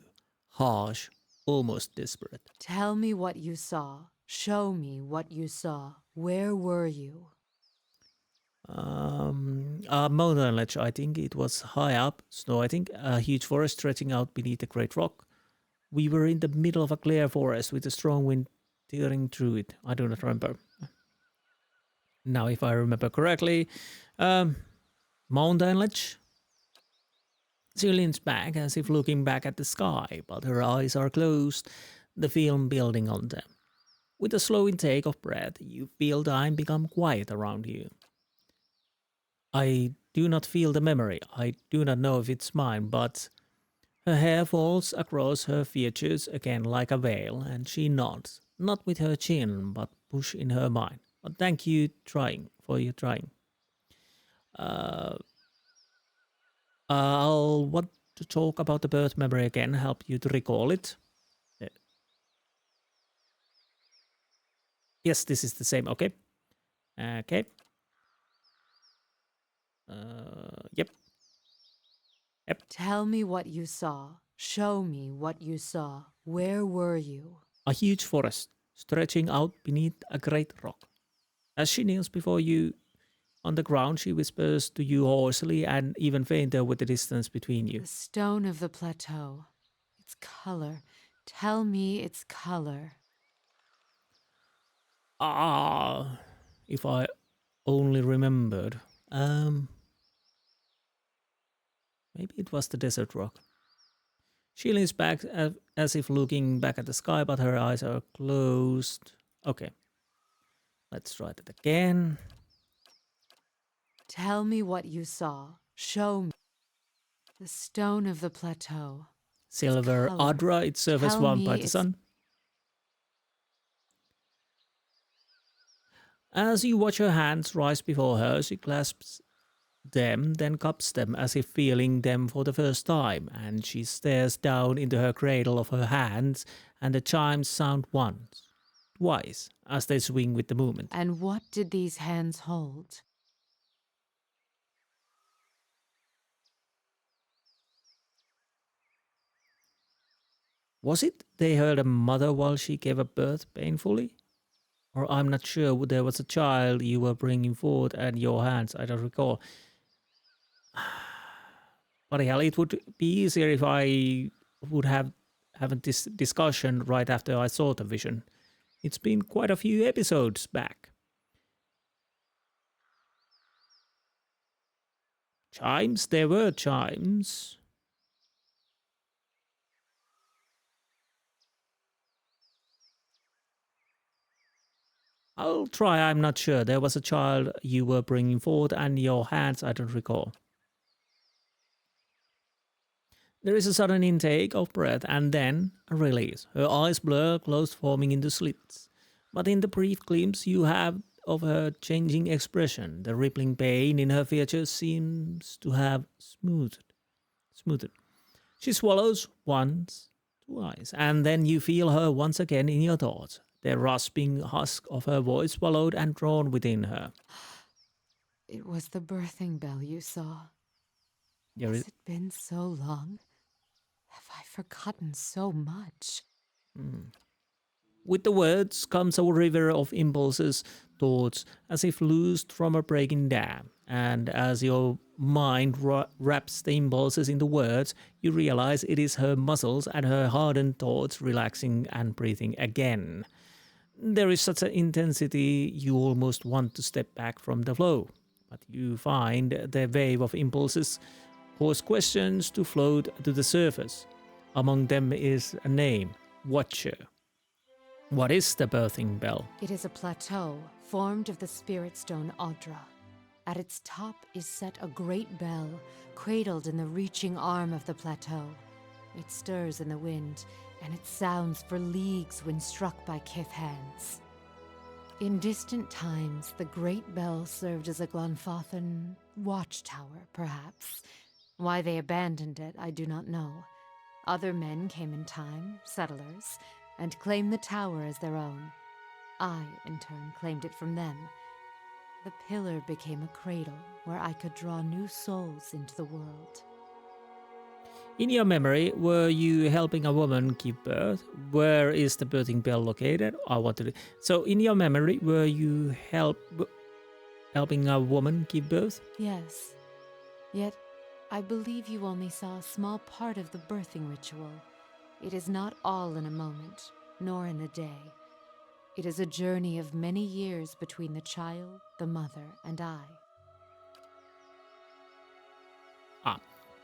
harsh, almost desperate. Tell me what you saw. Show me what you saw. Where were you? A mountain ledge, I think. It was high up, snow, I think. A huge forest stretching out beneath a great rock. We were in the middle of a clear forest with a strong wind tearing through it. I do not remember. Now, if I remember correctly, mountain ledge. She leans back as if looking back at the sky, but her eyes are closed, the film building on them. With a slow intake of breath, you feel time become quiet around you. I do not feel the memory. I do not know if it's mine, but her hair falls across her features again like a veil, and she nods, not with her chin, but push in her mind. But thank you for your trying. I'll want to talk about the birth memory again, help you to recall it. Yes, this is the same. Okay. Okay. Yep. Tell me what you saw. Show me what you saw. Where were you? A huge forest stretching out beneath a great rock. As she kneels before you on the ground, she whispers to you hoarsely and even fainter with the distance between you. The stone of the plateau. Its color. Tell me its color. Ah, if I only remembered. Maybe it was the desert rock. She leans back as if looking back at the sky, but her eyes are closed. Okay. Let's try that again. Tell me what you saw. Show me. The stone of the plateau. Silver color. Adra, its surface Tell warmed me by the its- sun. As you watch her hands rise before her, she clasps them, then cups them as if feeling them for the first time, and she stares down into her cradle of her hands, and the chimes sound once, twice, as they swing with the movement. And what did these hands hold? Was it they heard a mother while she gave a birth painfully? Or I'm not sure, there was a child you were bringing forth and your hands, I don't recall. But hell, it would be easier if I would have this discussion right after I saw the vision. It's been quite a few episodes back. Chimes? There were chimes. I'll try, I'm not sure. There was a child you were bringing forth and your hands, I don't recall. There is a sudden intake of breath and then a release. Her eyes blur, closed, forming into slits. But in the brief glimpse you have of her changing expression, the rippling pain in her features seems to have smoothed. smoothed. She swallows once, twice, and then you feel her once again in your thoughts, the rasping husk of her voice swallowed and drawn within her. It was the birthing bell you saw. There Has is- it been so long? Have I forgotten so much? With the words comes a river of impulses, thoughts, as if loosed from a breaking dam. And as your mind wraps the impulses into words, you realize it is her muscles and her hardened thoughts relaxing and breathing again. There is such an intensity you almost want to step back from the flow, but you find the wave of impulses cause questions to float to the surface. Among them is a name, Watcher. What is the birthing bell? It is a plateau formed of the spirit stone Audra. At its top is set a great bell, cradled in the reaching arm of the plateau. It stirs in the wind, and it sounds for leagues when struck by kith hands. In distant times, the great bell served as a Glanfathan watchtower, perhaps. Why they abandoned it, I do not know. Other men came in time, settlers, and claimed the tower as their own. I, in turn, claimed it from them. The pillar became a cradle where I could draw new souls into the world. In your memory, were you helping a woman give birth? Where is the birthing bell located? So, in your memory, were you helping a woman give birth? Yes. Yet, I believe you only saw a small part of the birthing ritual. It is not all in a moment, nor in a day. It is a journey of many years between the child, the mother, and I.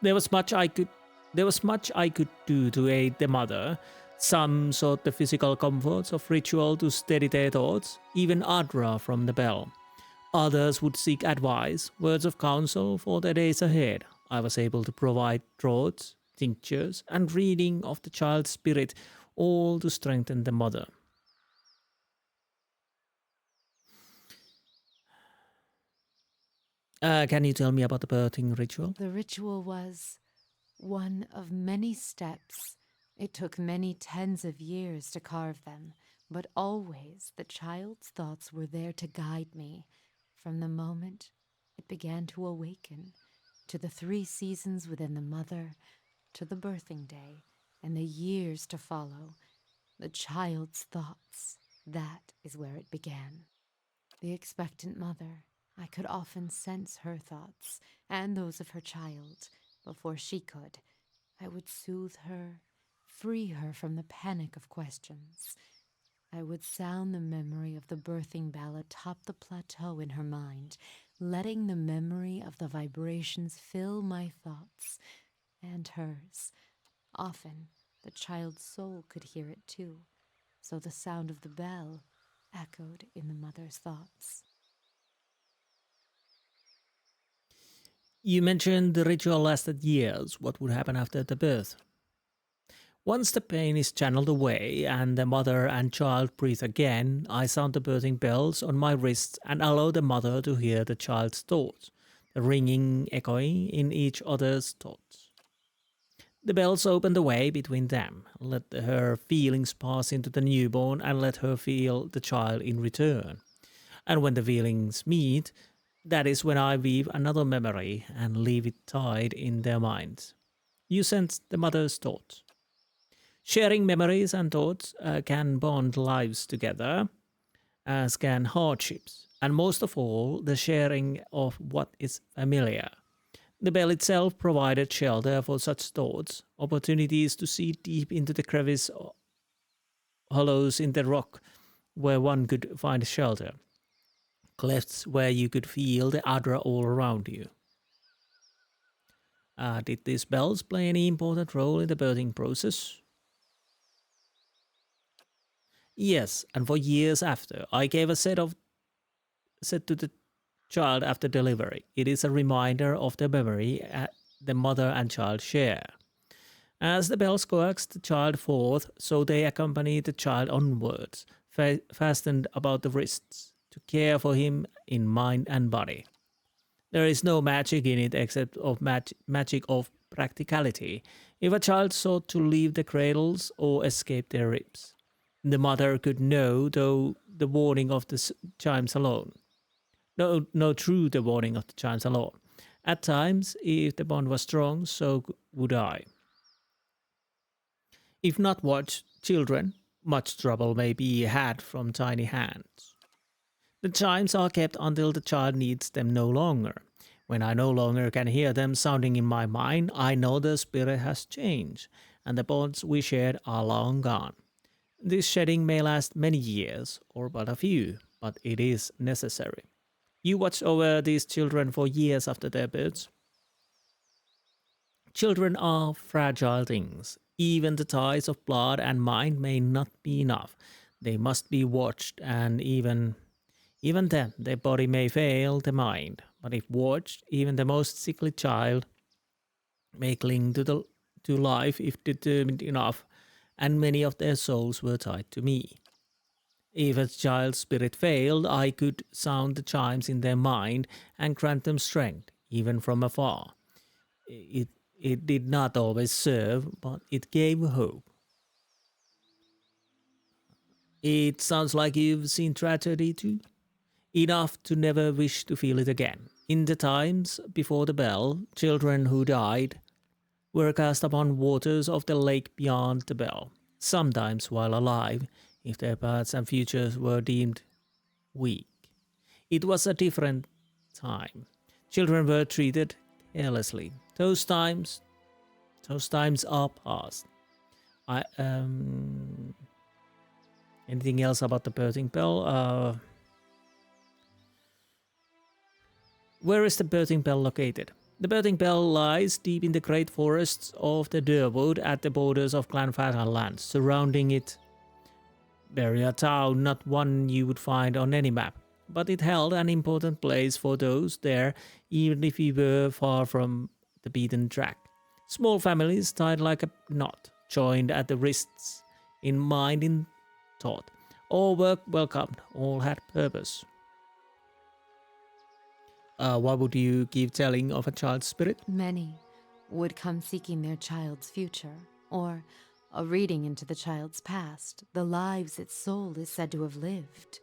There was much I could do to aid the mother. Some sought the physical comforts of ritual to steady their thoughts, even Adra from the bell. Others would seek advice, words of counsel for the days ahead. I was able to provide draughts, tinctures, and reading of the child's spirit, all to strengthen the mother. Can you tell me about the birthing ritual? The ritual was one of many steps. It took many tens of years to carve them, but always the child's thoughts were there to guide me from the moment it began to awaken, to the 3 seasons within the mother, to the birthing day, and the years to follow. The child's thoughts, that is where it began. The expectant mother, I could often sense her thoughts, and those of her child, before she could. I would soothe her, free her from the panic of questions. I would sound the memory of the birthing bell atop the plateau in her mind, letting the memory of the vibrations fill my thoughts and hers. Often, the child's soul could hear it too, so the sound of the bell echoed in the mother's thoughts. You mentioned the ritual lasted years. What would happen after the birth? Once the pain is channeled away and the mother and child breathe again, I sound the birthing bells on my wrists and allow the mother to hear the child's thoughts, the ringing echoing in each other's thoughts. The bells open the way between them, let her feelings pass into the newborn and let her feel the child in return. And when the feelings meet, that is when I weave another memory and leave it tied in their minds. You sense the mother's thoughts. Sharing memories and thoughts can bond lives together, as can hardships, and most of all, the sharing of what is familiar. The bell itself provided shelter for such thoughts, opportunities to see deep into the crevice hollows in the rock where one could find shelter, clefts where you could feel the Adra all around you. Did these bells play any important role in the birthing process? Yes, and for years after, I gave a set to the child after delivery. It is a reminder of the memory the mother and child share. As the bells coax the child forth, so they accompany the child onwards, fastened about the wrists, to care for him in mind and body. There is no magic in it except of magic of practicality if a child sought to leave the cradles or escape their ribs. The mother could know, though, the warning of the chimes alone. No, through the warning of the chimes alone. At times, if the bond was strong, so would I. If not watched, children, much trouble may be had from tiny hands. The chimes are kept until the child needs them no longer. When I no longer can hear them sounding in my mind, I know the spirit has changed, and the bonds we shared are long gone. This shedding may last many years, or but a few, but it is necessary. You watch over these children for years after their births. Children are fragile things. Even the ties of blood and mind may not be enough. They must be watched, and even then, their body may fail the mind. But if watched, even the most sickly child may cling to life if determined enough, and many of their souls were tied to me. If a child's spirit failed, I could sound the chimes in their mind and grant them strength, even from afar. It did not always serve, but it gave hope. It sounds like you've seen tragedy too. Enough to never wish to feel it again. In the times before the bell, children who died were cast upon waters of the lake beyond the bell, sometimes while alive, if their paths and futures were deemed weak. It was a different time. Children were treated carelessly. Those times are past. Anything else about the birthing bell? Where is the birthing bell located? The birthing bell lies deep in the great forests of the Durance at the borders of Clan Fatal lands. Surrounding it, bury a town, not one you would find on any map, but it held an important place for those there, even if we were far from the beaten track. Small families tied like a knot, joined at the wrists, in mind, in thought. All were welcomed, all had purpose. What would you give telling of a child's spirit? Many would come seeking their child's future, or a reading into the child's past, the lives its soul is said to have lived.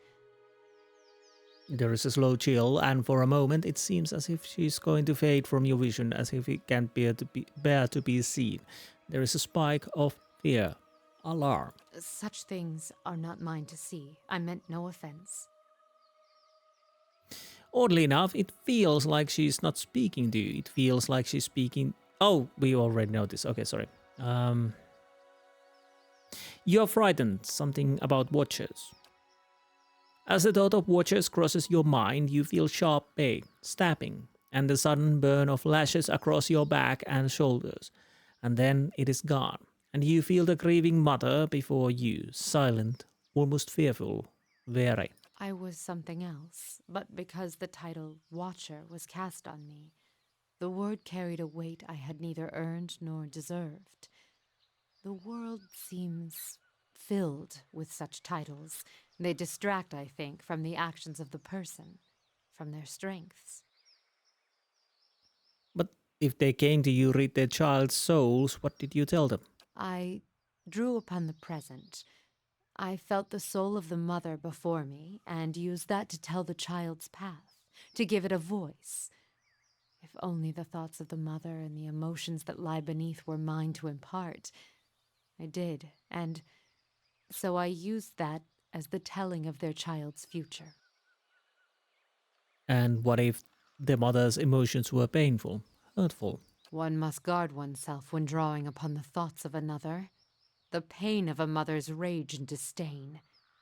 There is a slow chill, and for a moment it seems as if she's going to fade from your vision, as if it can't bear to be seen. There is a spike of fear, alarm. Such things are not mine to see. I meant no offense. Oddly enough, it feels like she's not speaking to you. It feels like she's speaking... Oh, we already know this. Okay, sorry. You're frightened. Something about watchers. As the thought of watchers crosses your mind, you feel sharp pain, stabbing, and the sudden burn of lashes across your back and shoulders. And then it is gone, and you feel the grieving mother before you, silent, almost fearful, weary. I was something else, but because the title Watcher was cast on me, the word carried a weight I had neither earned nor deserved. The world seems filled with such titles. They distract, I think, from the actions of the person, from their strengths. But if they came to you read their child's souls, what did you tell them? I drew upon the present. I felt the soul of the mother before me, and used that to tell the child's path, to give it a voice. If only the thoughts of the mother and the emotions that lie beneath were mine to impart. I did, and so I used that as the telling of their child's future. And what if the mother's emotions were painful, hurtful? One must guard oneself when drawing upon the thoughts of another. The pain of a mother's rage and disdain.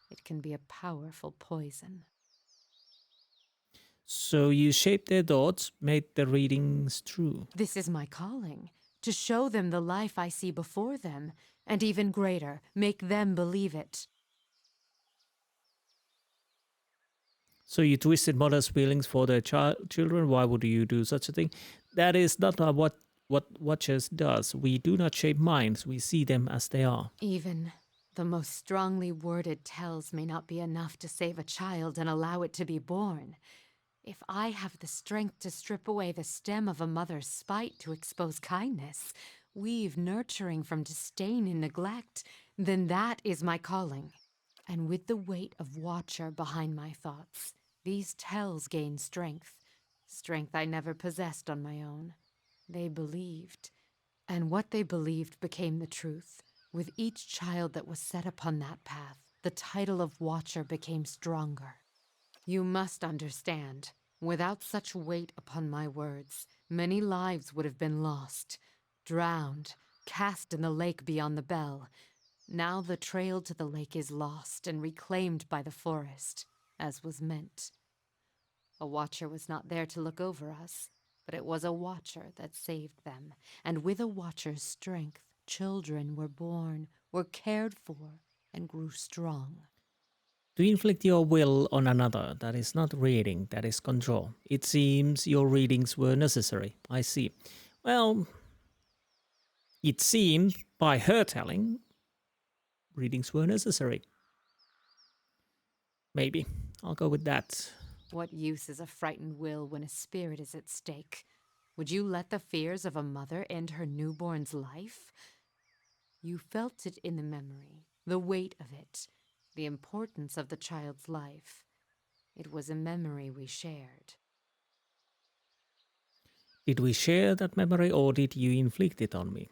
It can be a powerful poison. So you shaped their thoughts, made the readings true. This is my calling, to show them the life I see before them, and even greater, make them believe it. So you twisted mother's feelings for their children. Why would you do such a thing? That is not what Watchers does. We do not shape minds. We see them as they are. Even the most strongly worded tells may not be enough to save a child and allow it to be born. If I have the strength to strip away the stem of a mother's spite to expose kindness, weave nurturing from disdain and neglect, then that is my calling. And with the weight of Watcher behind my thoughts, these tells gain strength. Strength I never possessed on my own. They believed. And what they believed became the truth. With each child that was set upon that path, the title of Watcher became stronger. You must understand, without such weight upon my words, many lives would have been lost, drowned, cast in the lake beyond the bell. Now the trail to the lake is lost and reclaimed by the forest, as was meant. A Watcher was not there to look over us, but it was a Watcher that saved them, and with a Watcher's strength, children were born, were cared for, and grew strong. To inflict your will on another, that is not reading, that is control. It seems your readings were necessary. I see. Well, it seemed, by her telling, readings were necessary. Maybe. I'll go with that. What use is a frightened will when a spirit is at stake? Would you let the fears of a mother end her newborn's life? You felt it in the memory, the weight of it, the importance of the child's life. It was a memory we shared. Did we share that memory or did you inflict it on me?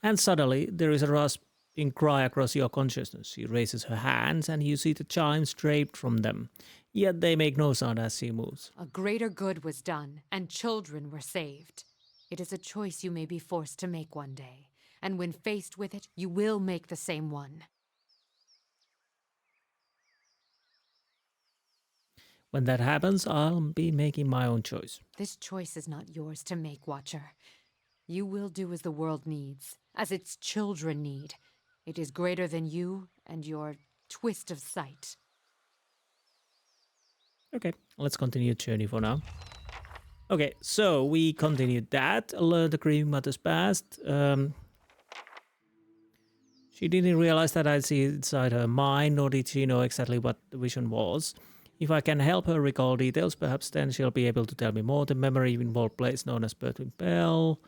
And suddenly there is a rasping cry across your consciousness. She raises her hands and you see the chimes draped from them. Yet they make no sound as she moves. A greater good was done, and children were saved. It is a choice you may be forced to make one day, and when faced with it, you will make the same one. When that happens, I'll be making my own choice. This choice is not yours to make, Watcher. You will do as the world needs, as its children need. It is greater than you and your twist of sight. Okay, let's continue the journey for now. Okay, so we continued that. Learned the Grieving Mother's past. She didn't realize that I'd see inside her mind, nor did she know exactly what the vision was. If I can help her recall details, perhaps then she'll be able to tell me more. The memory involved place known as Icewind Dale.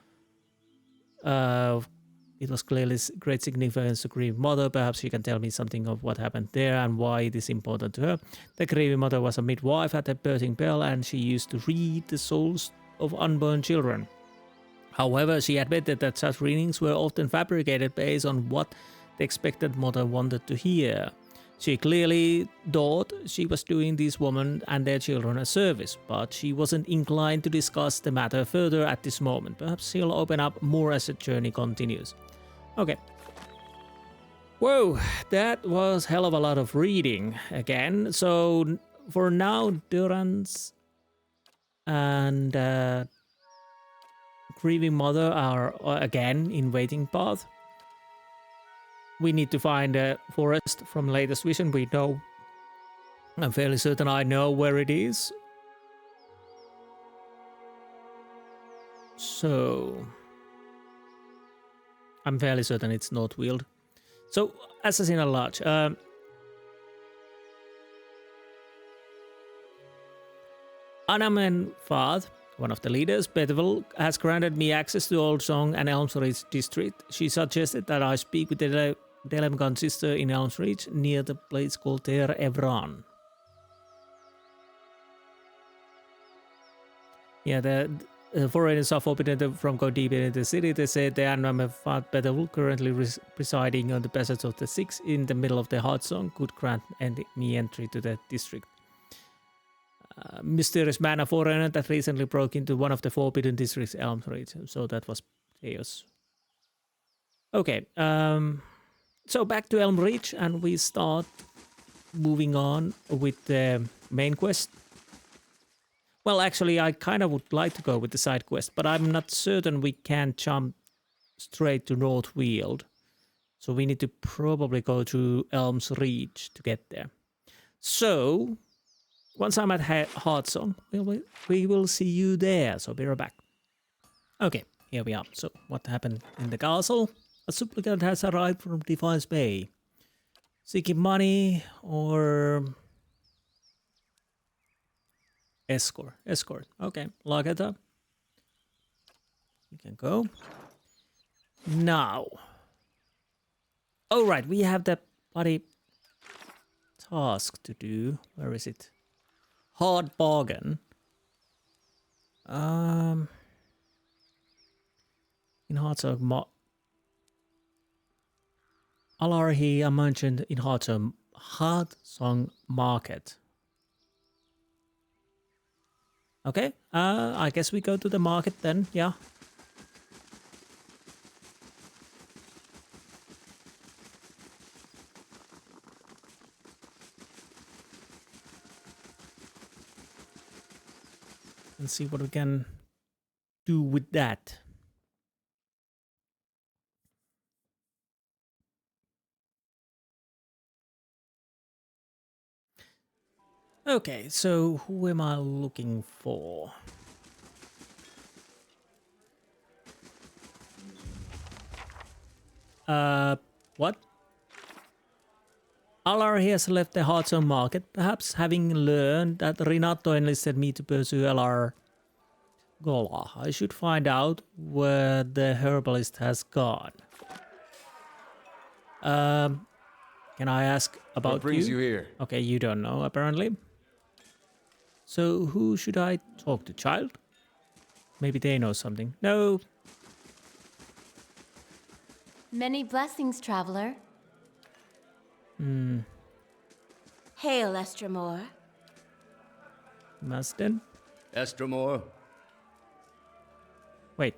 It was clearly great significance to Grieving Mother. Perhaps she can tell me something of what happened there and why it is important to her. The Grieving Mother was a midwife at the Persoq Bell and she used to read the souls of unborn children. However, she admitted that such readings were often fabricated based on what the expected mother wanted to hear. She clearly thought she was doing these women and their children a service, but she wasn't inclined to discuss the matter further at this moment. Perhaps she'll open up more as the journey continues. Okay. Whoa, that was hell of a lot of reading again. So for now, Durance and Grieving Mother are again in waiting path. We need to find a forest from latest vision. We know. I'm fairly certain I know where it is. So I'm fairly certain it's Northweald. So Assassin at Large. Anamen Fath, one of the leaders, Betevel, has granted me access to Old Song and Elm's Reach district. She suggested that I speak with the Delemgan sister in Elm's Reach near the place called Ter Evran. Yeah, the foreigners are forbidden from going deep into the city. They say the Anamen Fath Betevel, currently residing on the Passage of the Six in the middle of the Hearthsong, could grant me entry to the district. Mysterious man, a foreigner that recently broke into one of the forbidden districts, Elm's Reach. So that was chaos. Okay, so back to Elm Reach, and we start moving on with the main quest. Well, actually, I kind of would like to go with the side quest, but I'm not certain we can jump straight to Northweald. So we need to probably go through Elm's Reach to get there. So once I'm at Hearthsong, we will see you there. So be right back. Okay, here we are. So what happened in the castle? A supplicant has arrived from Defiance Bay, seeking money or Escort. Escort. Okay. Lageta. You can go. Now. All right. We have the bloody task to do. Where is it? Hard bargain. In Hearthsong, Alarhi I mentioned in Hearthsong Market. Okay, I guess we go to the market then, yeah. And see what we can do with that. Okay, so who am I looking for? What? Alar has left the Hearthsong market, perhaps having learned that Renato enlisted me to pursue Alar Gola. I should find out where the herbalist has gone. Can I ask about What brings you here? Okay, you don't know, apparently. So who should I talk to, child? Maybe they know something. No. Many blessings, traveler. Hail, Estramore. Masden? Estramore? Wait,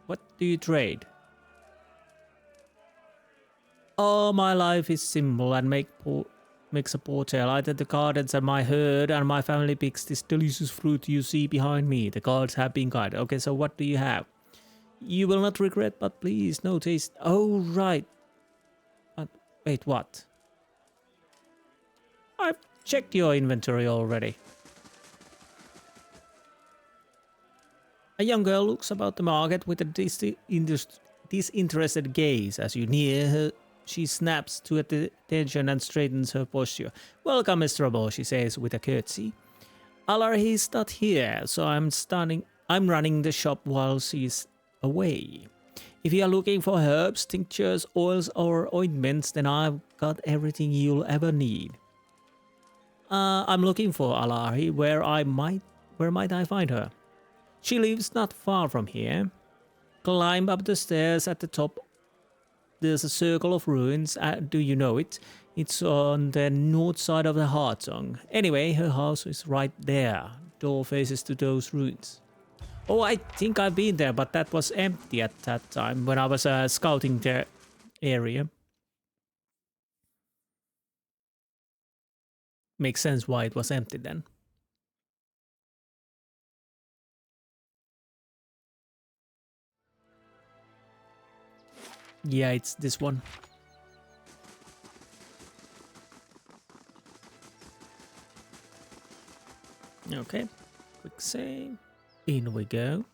what do you trade? Oh, my life is simple and makes a poor tale. I tend the gardens and my herd and my family picks this delicious fruit you see behind me. The gods have been kind. Okay, so what do you have? You will not regret, but please, no taste. Oh, right. But wait, what? I've checked your inventory already. A young girl looks about the market with a disinterested gaze. As you near her, she snaps to attention and straightens her posture. Welcome, Mr. Abo, she says with a curtsy. Alarhi's not here, so I'm running the shop while she's away. If you are looking for herbs, tinctures, oils, or ointments, then I've got everything you'll ever need. I'm looking for Alarhi. Where might I find her? She lives not far from here. Climb up the stairs at the top. There's a circle of ruins. Do you know it? It's on the north side of the Hearthsong. Anyway, her house is right there. Door faces to those ruins. Oh, I think I've been there, but that was empty at that time when I was scouting the area. Makes sense why it was empty then. Yeah, it's this one. Okay, quick save. In we go.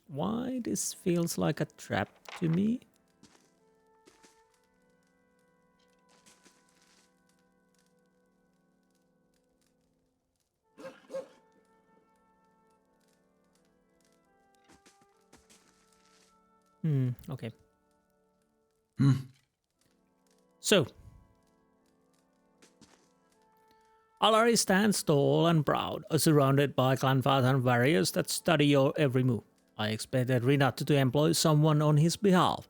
Why this feels like a trap to me? Okay. So, Alari stands tall and proud, surrounded by clanfathan warriors that study your every move. I expected Renato to employ someone on his behalf.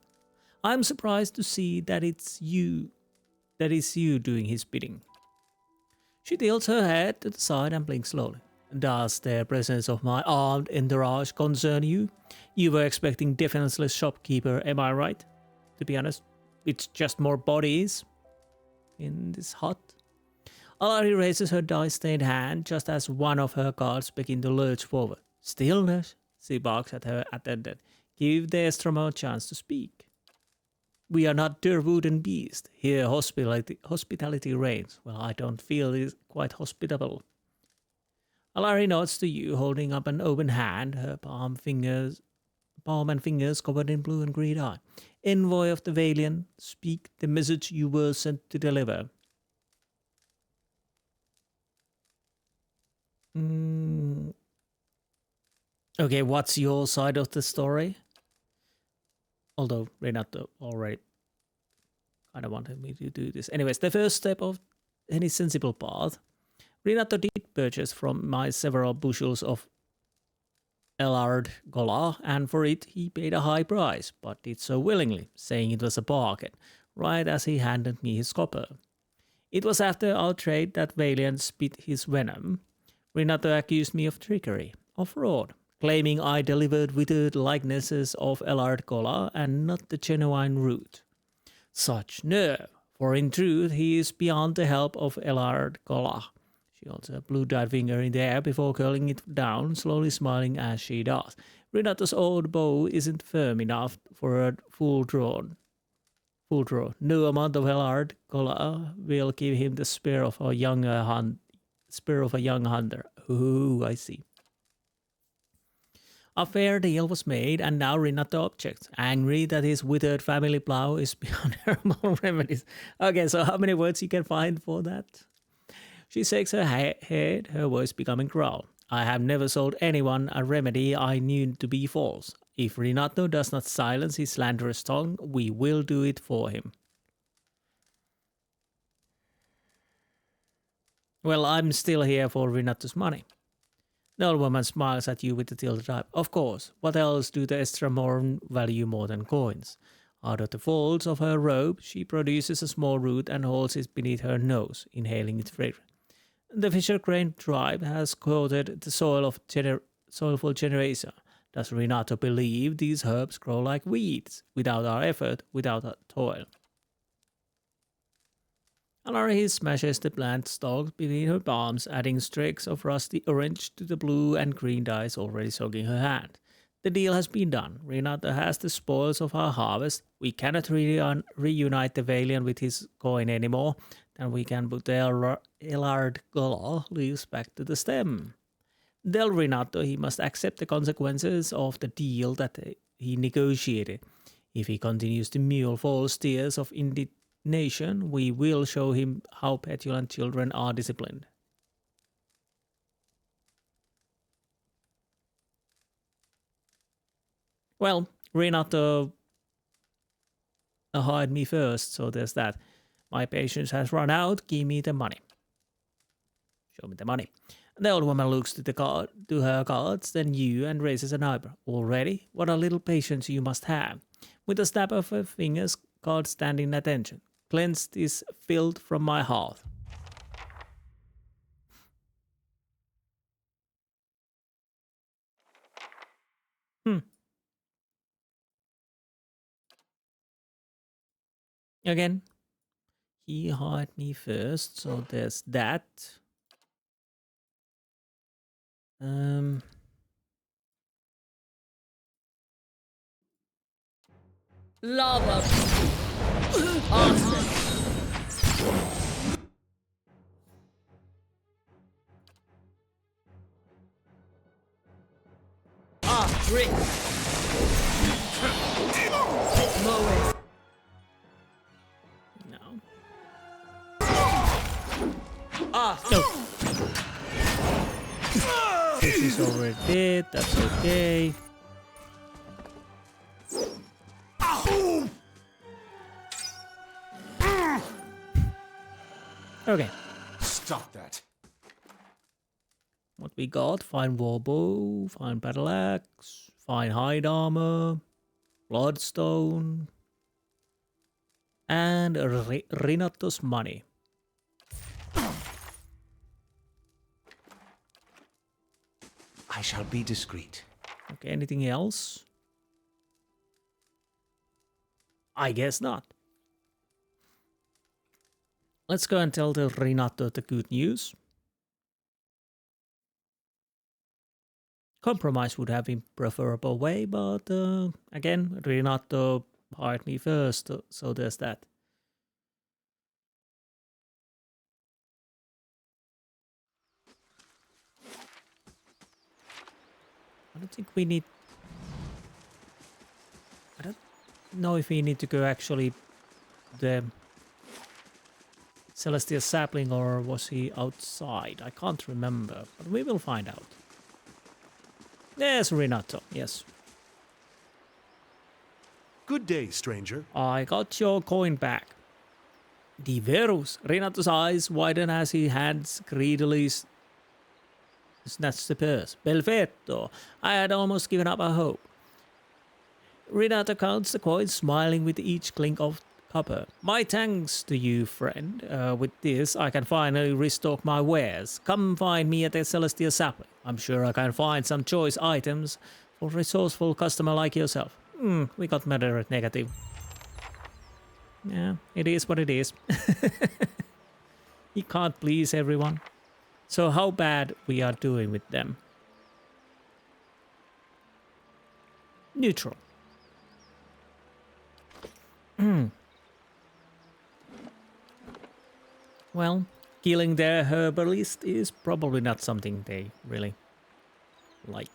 I'm surprised to see that it's you doing his bidding. She tilts her head to the side and blinks slowly. Does the presence of my armed entourage concern you? You were expecting defenseless shopkeeper, am I right? To be honest, it's just more bodies in this hut. Alari raises her dice-stained hand just as one of her guards begin to lurch forward. Stillness, she barks at her attendant. Give the Estromo a chance to speak. We are not Durwood and Beast. Here hospitality reigns. Well, I don't feel it's quite hospitable. Alari nods to you, holding up an open hand, her palm and fingers covered in blue and green eye. Envoy of the Valiant, speak the message you were sent to deliver. Okay, what's your side of the story? Although Renato already kind of wanted me to do this. Anyways, the first step of any sensible path, Renato did purchase from my several bushels of Ellard Gola, and for it he paid a high price, but did so willingly, saying it was a bargain, right as he handed me his copper. It was after our trade that Valiant spit his venom. Renato accused me of trickery, of fraud, claiming I delivered withered likenesses of Ellard Gola and not the genuine root. Such nerve, for in truth he is beyond the help of Ellard Gola. She holds a blue-dyed finger in the air before curling it down, slowly smiling as she does. Renato's old bow isn't firm enough for a full draw. No amount of Ellard Gola will give him the spear of a young hunter. Ooh, I see. A fair deal was made, and now Renato objects, angry that his withered family plow is beyond herbal remedies. Okay, so how many words you can find for that? She shakes her head, her voice becoming growl. I have never sold anyone a remedy I knew to be false. If Renato does not silence his slanderous tongue, we will do it for him. Well, I'm still here for Renato's money. The old woman smiles at you with a tilted eye. Of course, what else do the Estramorn value more than coins? Out of the folds of her robe, she produces a small root and holds it beneath her nose, inhaling its fragrance. The Fisher Crane tribe has coated the soil for generations. Does Renato believe these herbs grow like weeds, without our effort, without our toil? Alari smashes the plant stalks between her palms, adding streaks of rusty orange to the blue and green dyes already soaking her hand. The deal has been done. Renato has the spoils of our harvest. We cannot reunite the Valiant with his coin anymore. Then we can put the Ellard Gola leaves back to the stem. Del Renato, he must accept the consequences of the deal that he negotiated. If he continues to mule false tears of indignation, we will show him how petulant children are disciplined. Well, Renato hired me first, so there's that. My patience has run out. Give me the money. Show me the money. The old woman looks to her cards, then you, and raises an eyebrow. Already? What a little patience you must have. With a snap of her fingers, cards stand in attention. Cleansed is filled from my heart. Again, he hired me first, so there's that. Lava. Awesome. Rick. Lower. No. No. This is already dead. That's okay. Okay. Stop that. What we got? Fine warbow, fine battle axe, fine hide armor, bloodstone, and Renato's money. I shall be discreet. Okay, anything else? I guess not. Let's go and tell the Renato the good news. Compromise would have been preferable way, but again, Renato hired me first, so there's that. don't think we need... I don't know if we need to go actually the Celestial Sapling, or was he outside? I can't remember, but we will find out. Yes, Renato, yes. Good day, stranger. I got your coin back. Diverus. Renato's eyes widen as he hands greedily snatched the purse. Perfetto. I had almost given up our hope. Renato counts the coins, smiling with each clink of copper. My thanks to you, friend. With this, I can finally restock my wares. Come find me at the Celestial Sapling. I'm sure I can find some choice items for a resourceful customer like yourself. We got moderate negative. Yeah, it is what it is. You can't please everyone. So how bad we are doing with them? Neutral. Well, killing their herbalist is probably not something they really like.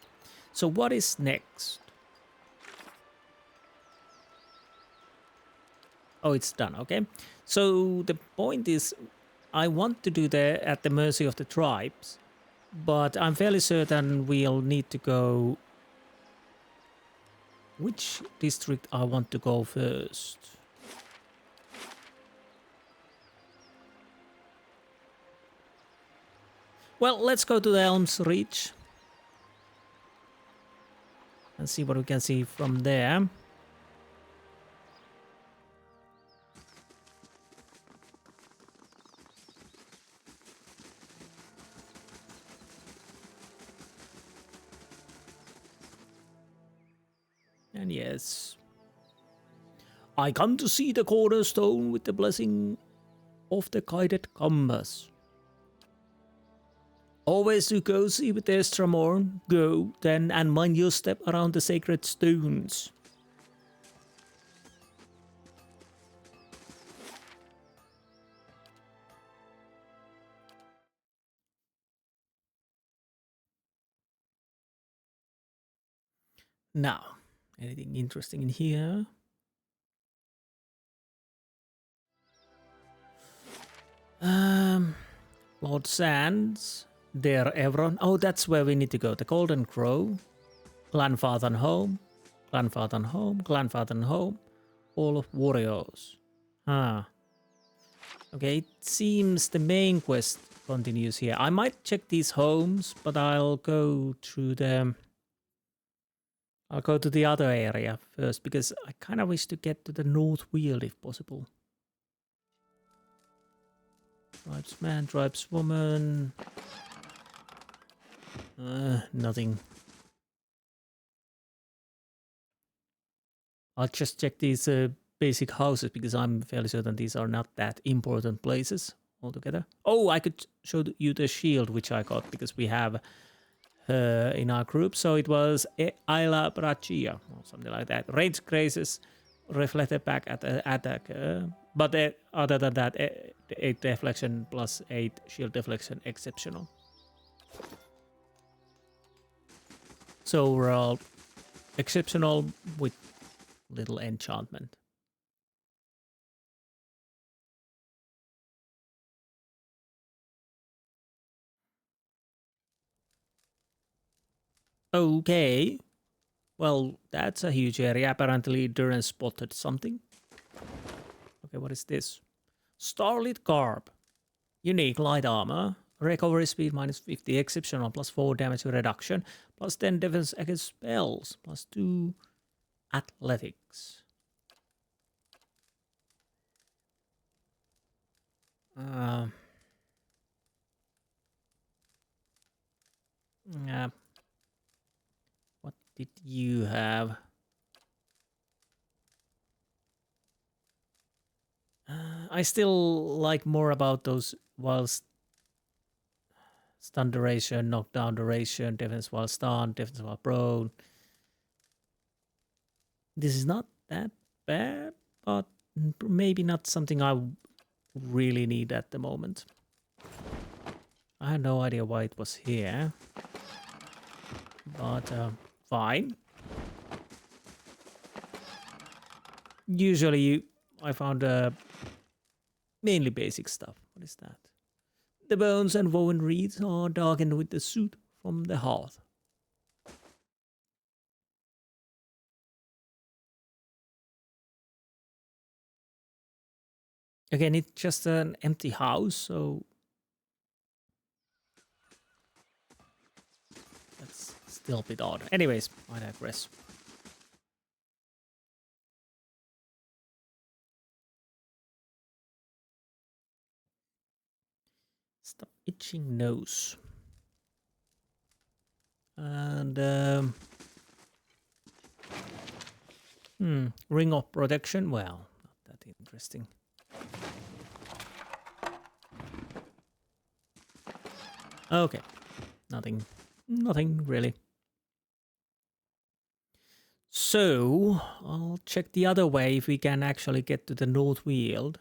So what is next? Oh, it's done, okay. So the point is, I want to do that at the mercy of the tribes, but I'm fairly certain we'll need to go... Which district I want to go first? Well, let's go to the Elm's Reach and see what we can see from there. And yes, I come to see the cornerstone with the blessing of the guided compass. Always to go see with the Estramorn. Go then and mind your step around the sacred stones. Now, anything interesting in here? Lord Sands, there Evron. Oh, that's where we need to go. The Golden Crow, Clanfathan Home, Clanfathan Home, Clanfathan Home, All of Warriors. Okay, it seems the main quest continues here. I might check these homes, but I'll go to the... I'll go to the other area first, because I kind of wish to get to the Northweald if possible. Tribesman, tribeswoman. Nothing. I'll just check these basic houses, because I'm fairly certain these are not that important places altogether. Oh, I could show you the shield which I got, because we have in our group. So it was Ayla Brachia, or something like that. Range graces reflected back at the attacker. But other than that, 8 deflection plus 8 shield deflection, exceptional. So overall, exceptional with little enchantment. Okay. Well, that's a huge area. Apparently, Durance spotted something. Okay, what is this? Starlit Garb. Unique light armor. Recovery speed minus 50. Exceptional plus 4 damage reduction. Plus 10 defense against spells. Plus 2 athletics. Yeah. What did you have? I still like more about those whilst stun duration, knockdown duration, defense while stunned, defense while prone. This is not that bad, but maybe not something I really need at the moment. I had no idea why it was here, but fine. Usually I found mainly basic stuff. What is that? The bones and woven reeds are darkened with the soot from the hearth. Again, it's just an empty house, so that's still a bit odd. Anyways, I digress. Stop itching nose. And ring of protection. Well, not that interesting. Okay, nothing really. So I'll check the other way if we can actually get to the Northweald.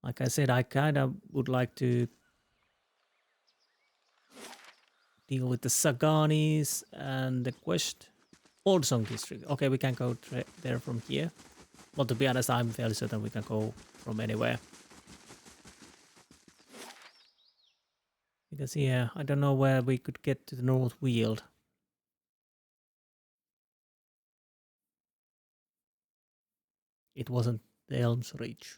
Like I said, I kind of would like to deal with the Saganis and the quest. Hearthsong district. Okay, we can go there from here. But to be honest, I'm fairly certain we can go from anywhere. Because yeah, I don't know where we could get to the Northweald. It wasn't the Elm's Reach.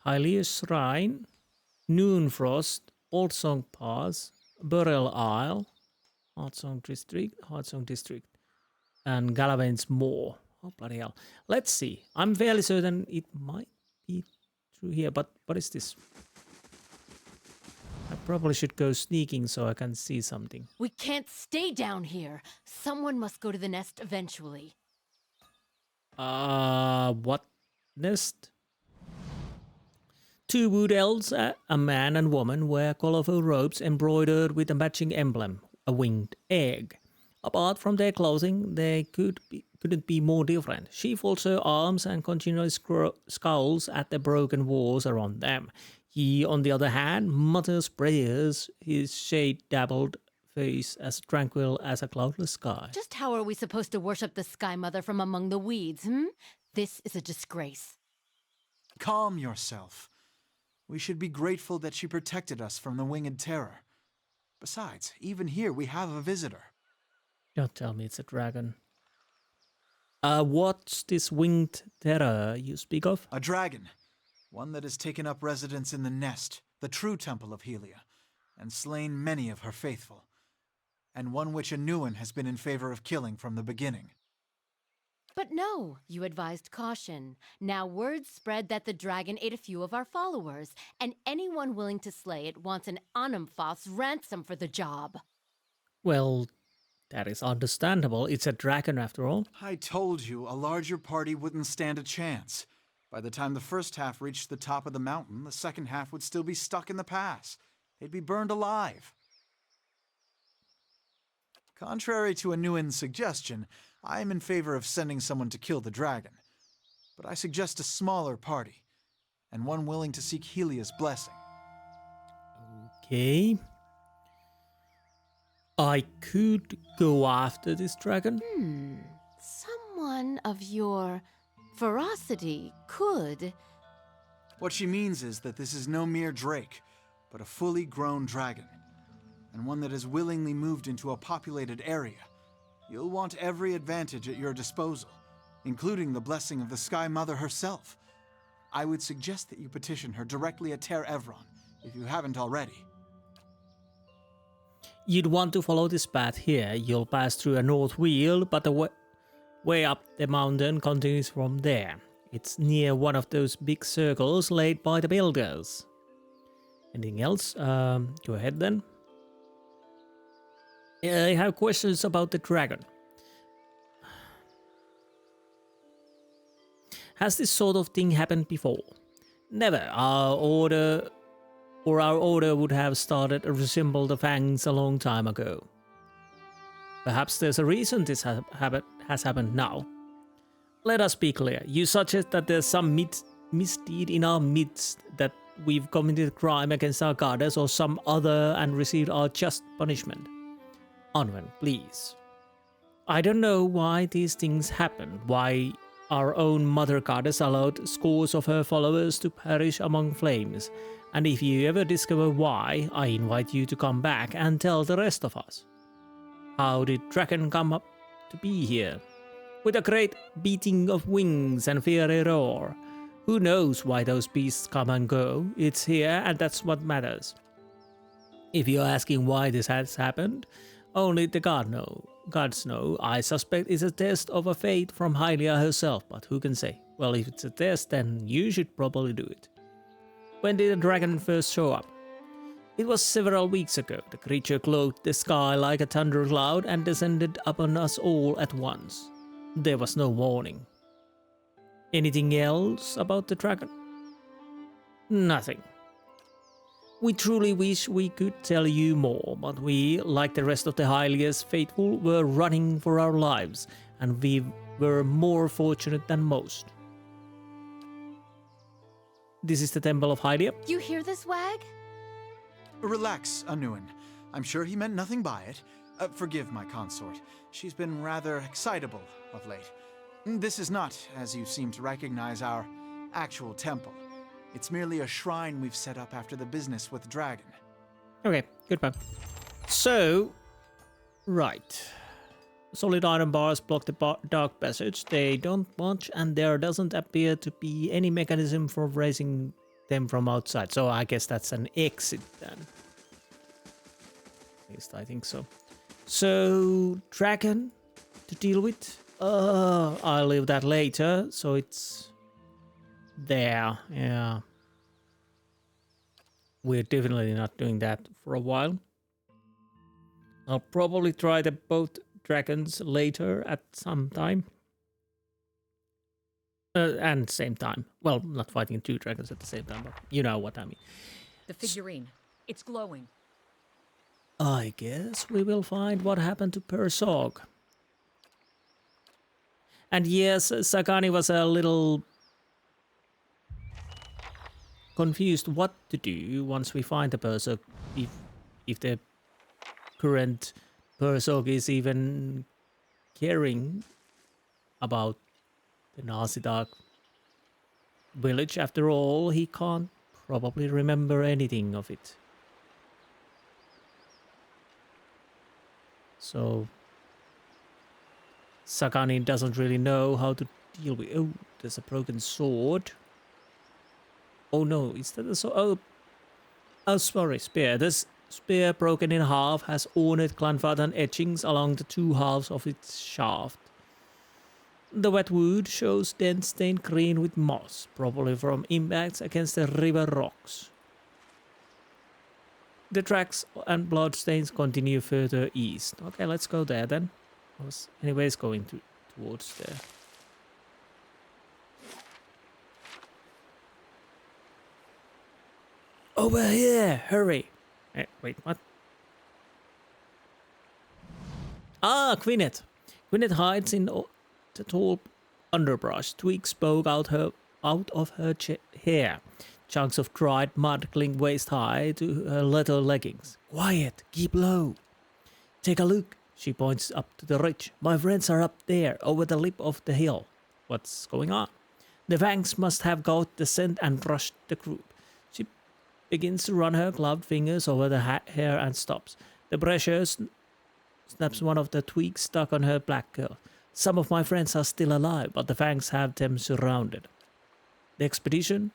Hylia's Shrine, Noonfrost, Hearthsong Pass, Burial Isle, Hearthsong District, and Galavain's Moor. Oh, bloody hell. Let's see. I'm fairly certain it might be through here, but what is this? I probably should go sneaking so I can see something. We can't stay down here. Someone must go to the nest eventually. What nest? Two wood elves, a man and woman, wear colorful robes embroidered with a matching emblem, a winged egg. Apart from their clothing, they couldn't be more different. She folds her arms and continually scowls at the broken walls around them. He, on the other hand, mutters prayers, his shade-dabbled face as tranquil as a cloudless sky. Just how are we supposed to worship the Sky Mother from among the weeds, This is a disgrace. Calm yourself. We should be grateful that she protected us from the winged terror. Besides, even here we have a visitor. Don't tell me it's a dragon. What's this winged terror you speak of? A dragon. One that has taken up residence in the nest, the true temple of Helia, and slain many of her faithful. And one which a Nuan has been in favor of killing from the beginning. But no, you advised caution. Now word spread that the dragon ate a few of our followers, and anyone willing to slay it wants an Anumfoth's ransom for the job. Well, that is understandable. It's a dragon after all. I told you a larger party wouldn't stand a chance. By the time the first half reached the top of the mountain, the second half would still be stuck in the pass. They'd be burned alive. Contrary to Anuin's suggestion, I am in favor of sending someone to kill the dragon. But I suggest a smaller party, and one willing to seek Helia's blessing. Okay. I could go after this dragon. Someone of your ferocity could. What she means is that this is no mere drake, but a fully grown dragon, and one that has willingly moved into a populated area. You'll want every advantage at your disposal, including the blessing of the Sky Mother herself. I would suggest that you petition her directly at Ter Evron, if you haven't already. You'd want to follow this path here. You'll pass through a Northweald, but the way up the mountain continues from there. It's near one of those big circles laid by the builders. Anything else? Go ahead then. I have questions about the dragon. Has this sort of thing happened before? Never. Our order would have started to resemble the Fangs a long time ago. Perhaps there's a reason this has happened now. Let us be clear. You suggest that there's some misdeed in our midst that we've committed a crime against our goddess or some other and received our just punishment. Anwen, please. I don't know why these things happen, why our own mother goddess allowed scores of her followers to perish among flames, and if you ever discover why, I invite you to come back and tell the rest of us. How did Dragon come up to be here? With a great beating of wings and fiery roar. Who knows why those beasts come and go? It's here and that's what matters. If you're asking why this has happened, only the gods know. I suspect it's a test of a fate from Hylia herself, but who can say? Well, if it's a test, then you should probably do it. When did the dragon first show up? It was several weeks ago. The creature cloaked the sky like a thundercloud and descended upon us all at once. There was no warning. Anything else about the dragon? Nothing. We truly wish we could tell you more, but we, like the rest of the Hylia's faithful, were running for our lives, and we were more fortunate than most. This is the Temple of Hylia. You hear this, Wag? Relax, Anwen. I'm sure he meant nothing by it. Forgive my consort. She's been rather excitable of late. This is not, as you seem to recognize, our actual temple. It's merely a shrine we've set up after the business with the dragon. Okay, goodbye. So, right. Solid iron bars block the dark passage. They don't watch, and there doesn't appear to be any mechanism for raising them from outside. So I guess that's an exit then. At least I think so. So, dragon to deal with. I'll leave that later. So it's there. Yeah. We're definitely not doing that for a while. I'll probably try both dragons later at some time. And same time. Well, not fighting two dragons at the same time, but you know what I mean. The figurine. It's glowing. I guess we will find what happened to Persoq. And yes, Sakani was a little confused what to do once we find the Persoq, if the current Persoq is even caring about the Nazidark village. After all, he can't probably remember anything of it. So Sakani doesn't really know how to deal with... Oh, there's a broken sword. Oh no, is that a sword? Oh, sorry, spear. This spear broken in half has ornate Clanfathan etchings along the two halves of its shaft. The wet wood shows dents stained green with moss, probably from impacts against the river rocks. The tracks and bloodstains continue further east. Okay, let's go there then. I was anyways going towards there. Over here! Hurry! Wait, what? Ah, Quinnet! Quinnet hides in the tall underbrush. Twigs poke out of her hair. Chunks of dried mud cling waist high to her leather leggings. Quiet! Keep low! Take a look! She points up to the ridge. My friends are up there, over the lip of the hill. What's going on? The Fangs must have got the scent and rushed the group. She begins to run her gloved fingers over the hair and stops. The pressure snaps one of the twigs stuck on her black curl. Some of my friends are still alive, but the Fangs have them surrounded. The expedition,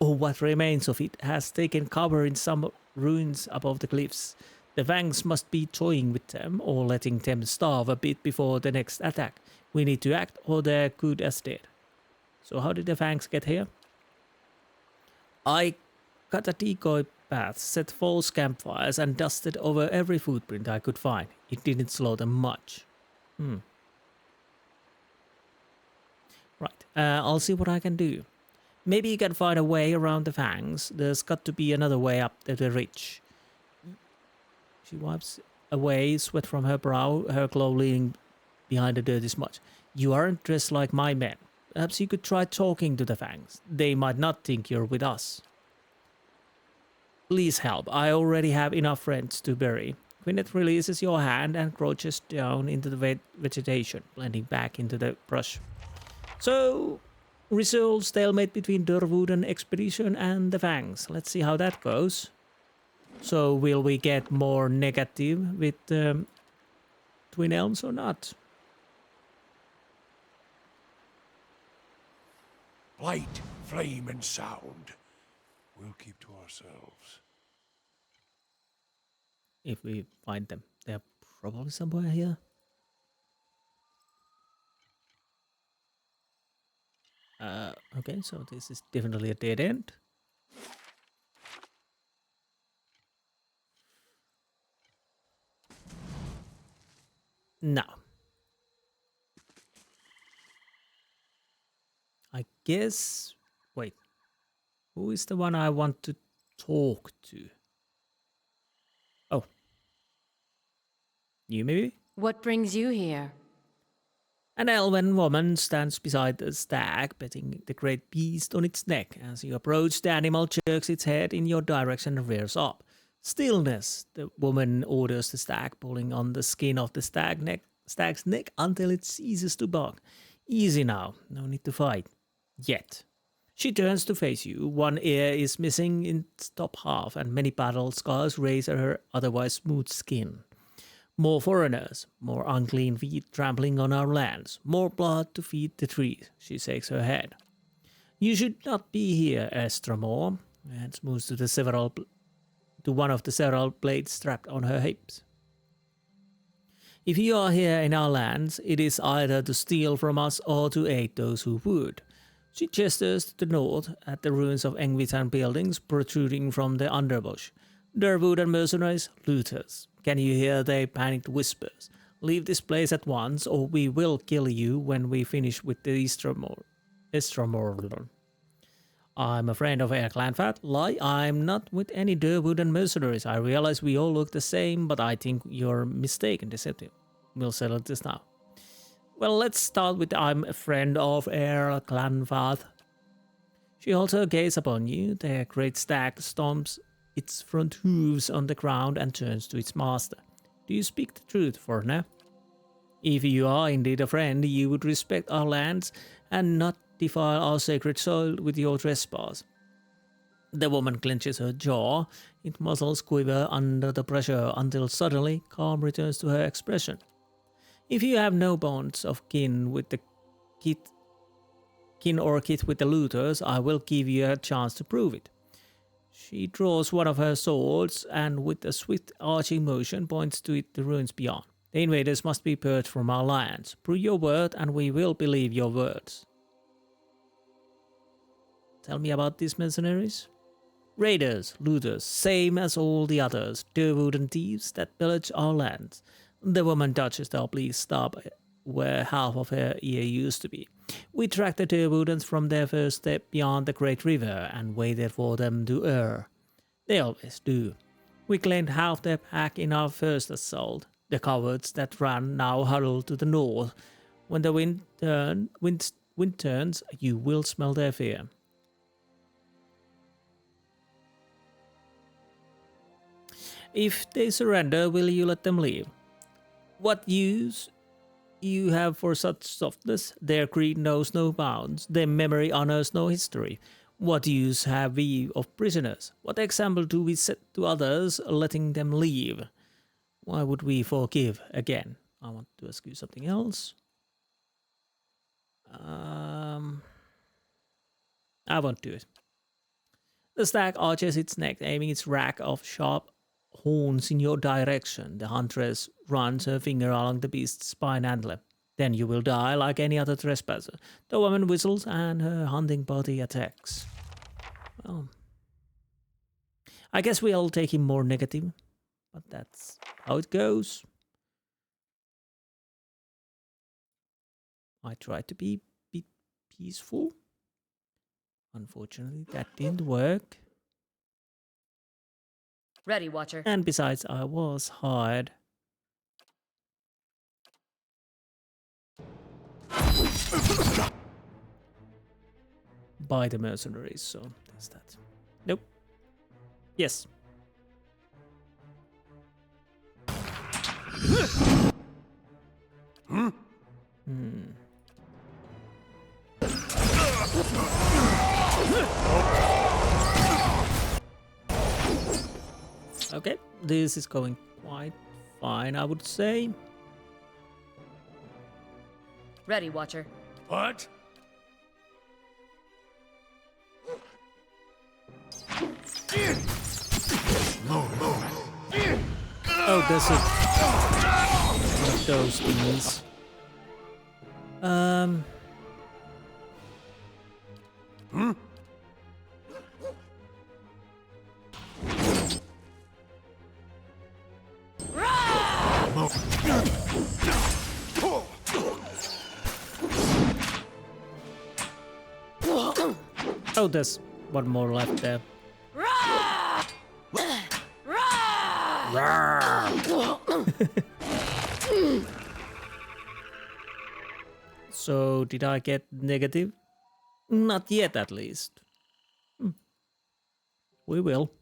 or what remains of it, has taken cover in some ruins above the cliffs. The Fangs must be toying with them or letting them starve a bit before the next attack. We need to act or they're good as dead. So how did the Fangs get here? I cut a decoy path, set false campfires and dusted over every footprint I could find. It didn't slow them much. Right, I'll see what I can do. Maybe you can find a way around the Fangs. There's got to be another way up the ridge. She wipes away sweat from her brow, her glow leaning behind the dirty smudge. You aren't dressed like my men. Perhaps you could try talking to the Fangs. They might not think you're with us. Please help. I already have enough friends to bury. Quinnet releases your hand and crouches down into the vegetation, blending back into the brush. So, result stalemate between Durwood expedition and the Fangs. Let's see how that goes. So, will we get more negative with Twin Elms or not? Light, flame, and sound. We'll keep to ourselves. If we find them. They're probably somewhere here. Okay, so this is definitely a dead end. Now, I guess, wait, who is the one I want to talk to? Oh, you maybe? What brings you here? An elven woman stands beside the stag, petting the great beast on its neck. As you approach, the animal jerks its head in your direction and rears up. Stillness, the woman orders the stag, pulling on the skin of the stag's neck until it ceases to bark. Easy now, no need to fight. Yet. She turns to face you. One ear is missing in its top half, and many battle scars raise her otherwise smooth skin. More foreigners, more unclean feet trampling on our lands, more blood to feed the trees. She shakes her head. You should not be here, Estramore, and moves to one of the several blades strapped on her hips. If you are here in our lands, it is either to steal from us or to aid those who would. She gestures to the north at the ruins of Engvitan buildings protruding from the underbush. Durwood and mercenaries, looters. Can you hear their panicked whispers? Leave this place at once, or we will kill you when we finish with the Estramore. I'm a friend of Air Clanfat. Lie, I'm not with any Durwood and mercenaries. I realize we all look the same, but I think you're mistaken, deceptive. We'll settle this now. Well, let's start with I'm a friend of Air Clanfat. She holds her gaze upon you. The great stag stomps its front hooves on the ground and turns to its master. Do you speak the truth, foreigner? If you are indeed a friend, you would respect our lands and not defile our sacred soil with your trespass. The woman clenches her jaw. Its muscles quiver under the pressure until suddenly calm returns to her expression. If you have no bonds of kin with the kin with the looters, I will give you a chance to prove it. She draws one of her swords and with a swift arching motion points to the ruins beyond. The invaders must be purged from our lands. Prove your word and we will believe your words. Tell me about these mercenaries. Raiders, looters, same as all the others, Durwood thieves that pillage our lands. The woman touches the oblique stub where half of her ear used to be. We tracked the Durwoodans from their first step beyond the great river and waited for them to err. They always do. We claimed half their pack in our first assault. The cowards that ran now huddle to the north. When the wind turns, you will smell their fear. If they surrender, will you let them leave? What use you have for such softness? Their greed knows no bounds. Their memory honors no history. What use have we of prisoners? What example do we set to others, letting them leave? Why would we forgive again? I want to ask you something else. I won't do it. The stag arches its neck, aiming its rack of sharp horns in your direction. The huntress runs her finger along the beast's spine antler. Then you will die like any other trespasser. The woman whistles and her hunting party attacks. Well, I guess we'll take him more negative, but that's how it goes. I tried to be peaceful. Unfortunately, that didn't work. Ready, Watcher. And besides, I was hired. By the mercenaries, so there's that. Nope. Yes, Okay, this is going quite fine, I would say. Ready, Watcher. What? Oh, there's one of those things. Oh, there's one more left there. So, did I get negative? Not yet, at least. We will.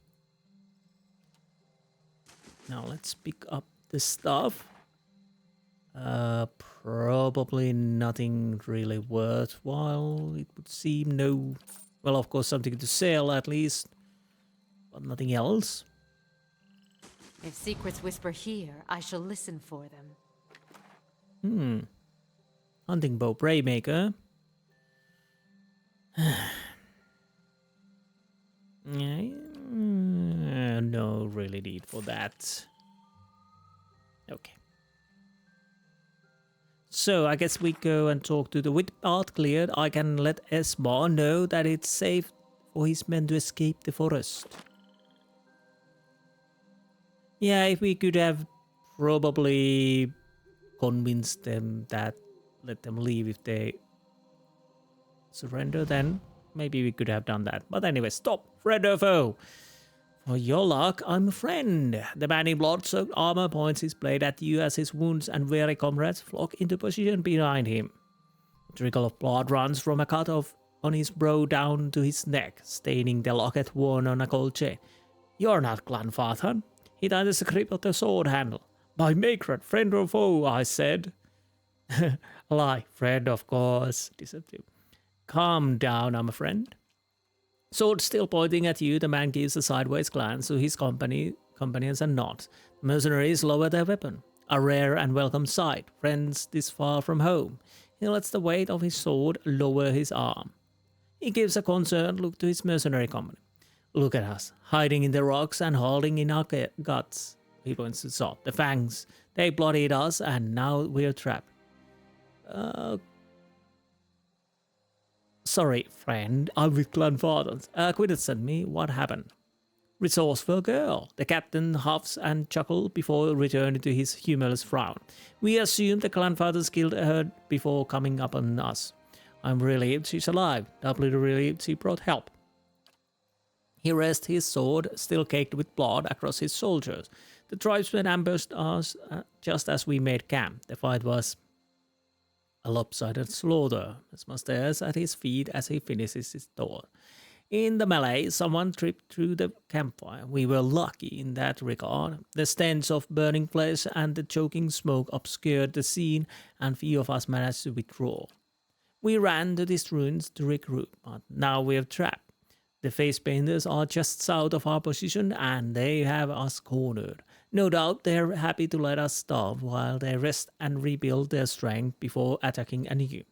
Now, let's pick up the stuff. Probably nothing really worthwhile, it would seem. No. Well, of course, something to sell, at least. But nothing else. If secrets whisper here, I shall listen for them. Hunting bow Braymaker. No really need for that. Okay. So I guess we go and talk to the with path cleared. I can let Esmar know that it's safe for his men to escape the forest. Yeah, if we could have probably convinced them that let them leave if they surrender, then maybe we could have done that. But anyway, stop, friend or foe. For your luck, I'm a friend. The man in blood-soaked armor points his blade at you as his wounds and weary comrades flock into position behind him. A trickle of blood runs from a cut off on his brow down to his neck, staining the locket worn on a gold chain. You're not Clanfathan. He tightens the grip of the sword handle. My maker, friend or foe, I said. Lie, friend, of course. Deceptive. Calm down, I'm a friend. Sword still pointing at you, the man gives a sideways glance to his companions and nods. The mercenaries lower their weapon. A rare and welcome sight, friends this far from home. He lets the weight of his sword lower his arm. He gives a concerned look to his mercenary company. Look at us, hiding in the rocks and holding in our guts. He points to Zod. The fangs, they bloodied us and now we're trapped. Sorry, friend, I'm with Clanfathers. Quintet sent me. What happened? Resourceful girl. The captain huffs and chuckles before returning to his humorless frown. We assumed the Clanfathers killed her before coming upon us. I'm relieved she's alive. Doubly relieved she brought help. He rests his sword, still caked with blood, across his shoulders. The tribesmen ambushed us just as we made camp. The fight was a lopsided slaughter. Esmar stares at his feet as he finishes his thought. In the melee, someone tripped through the campfire. We were lucky in that regard. The stench of burning flesh and the choking smoke obscured the scene, and few of us managed to withdraw. We ran to these ruins to regroup, but now we're trapped. The face painters are just south of our position, and they have us cornered. No doubt they're happy to let us starve while they rest and rebuild their strength before attacking anew.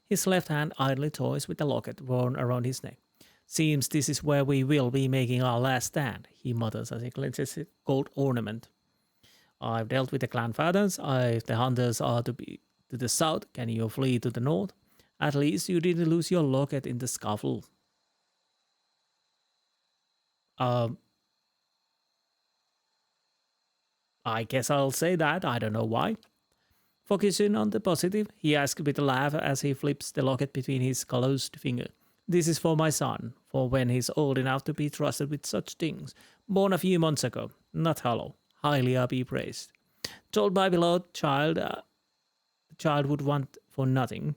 His left hand idly toys with the locket worn around his neck. Seems this is where we will be making our last stand, he mutters as he clenches his gold ornament. I've dealt with the Clanfathers. If the hunters are to be to the south, can you flee to the north? At least you didn't lose your locket in the scuffle. I guess I'll say that. I don't know why. Focusing on the positive, he asks with a laugh as he flips the locket between his closed fingers. This is for my son, for when he's old enough to be trusted with such things. Born a few months ago, not hollow. Highly be praised. Told my beloved child, the child would want for nothing.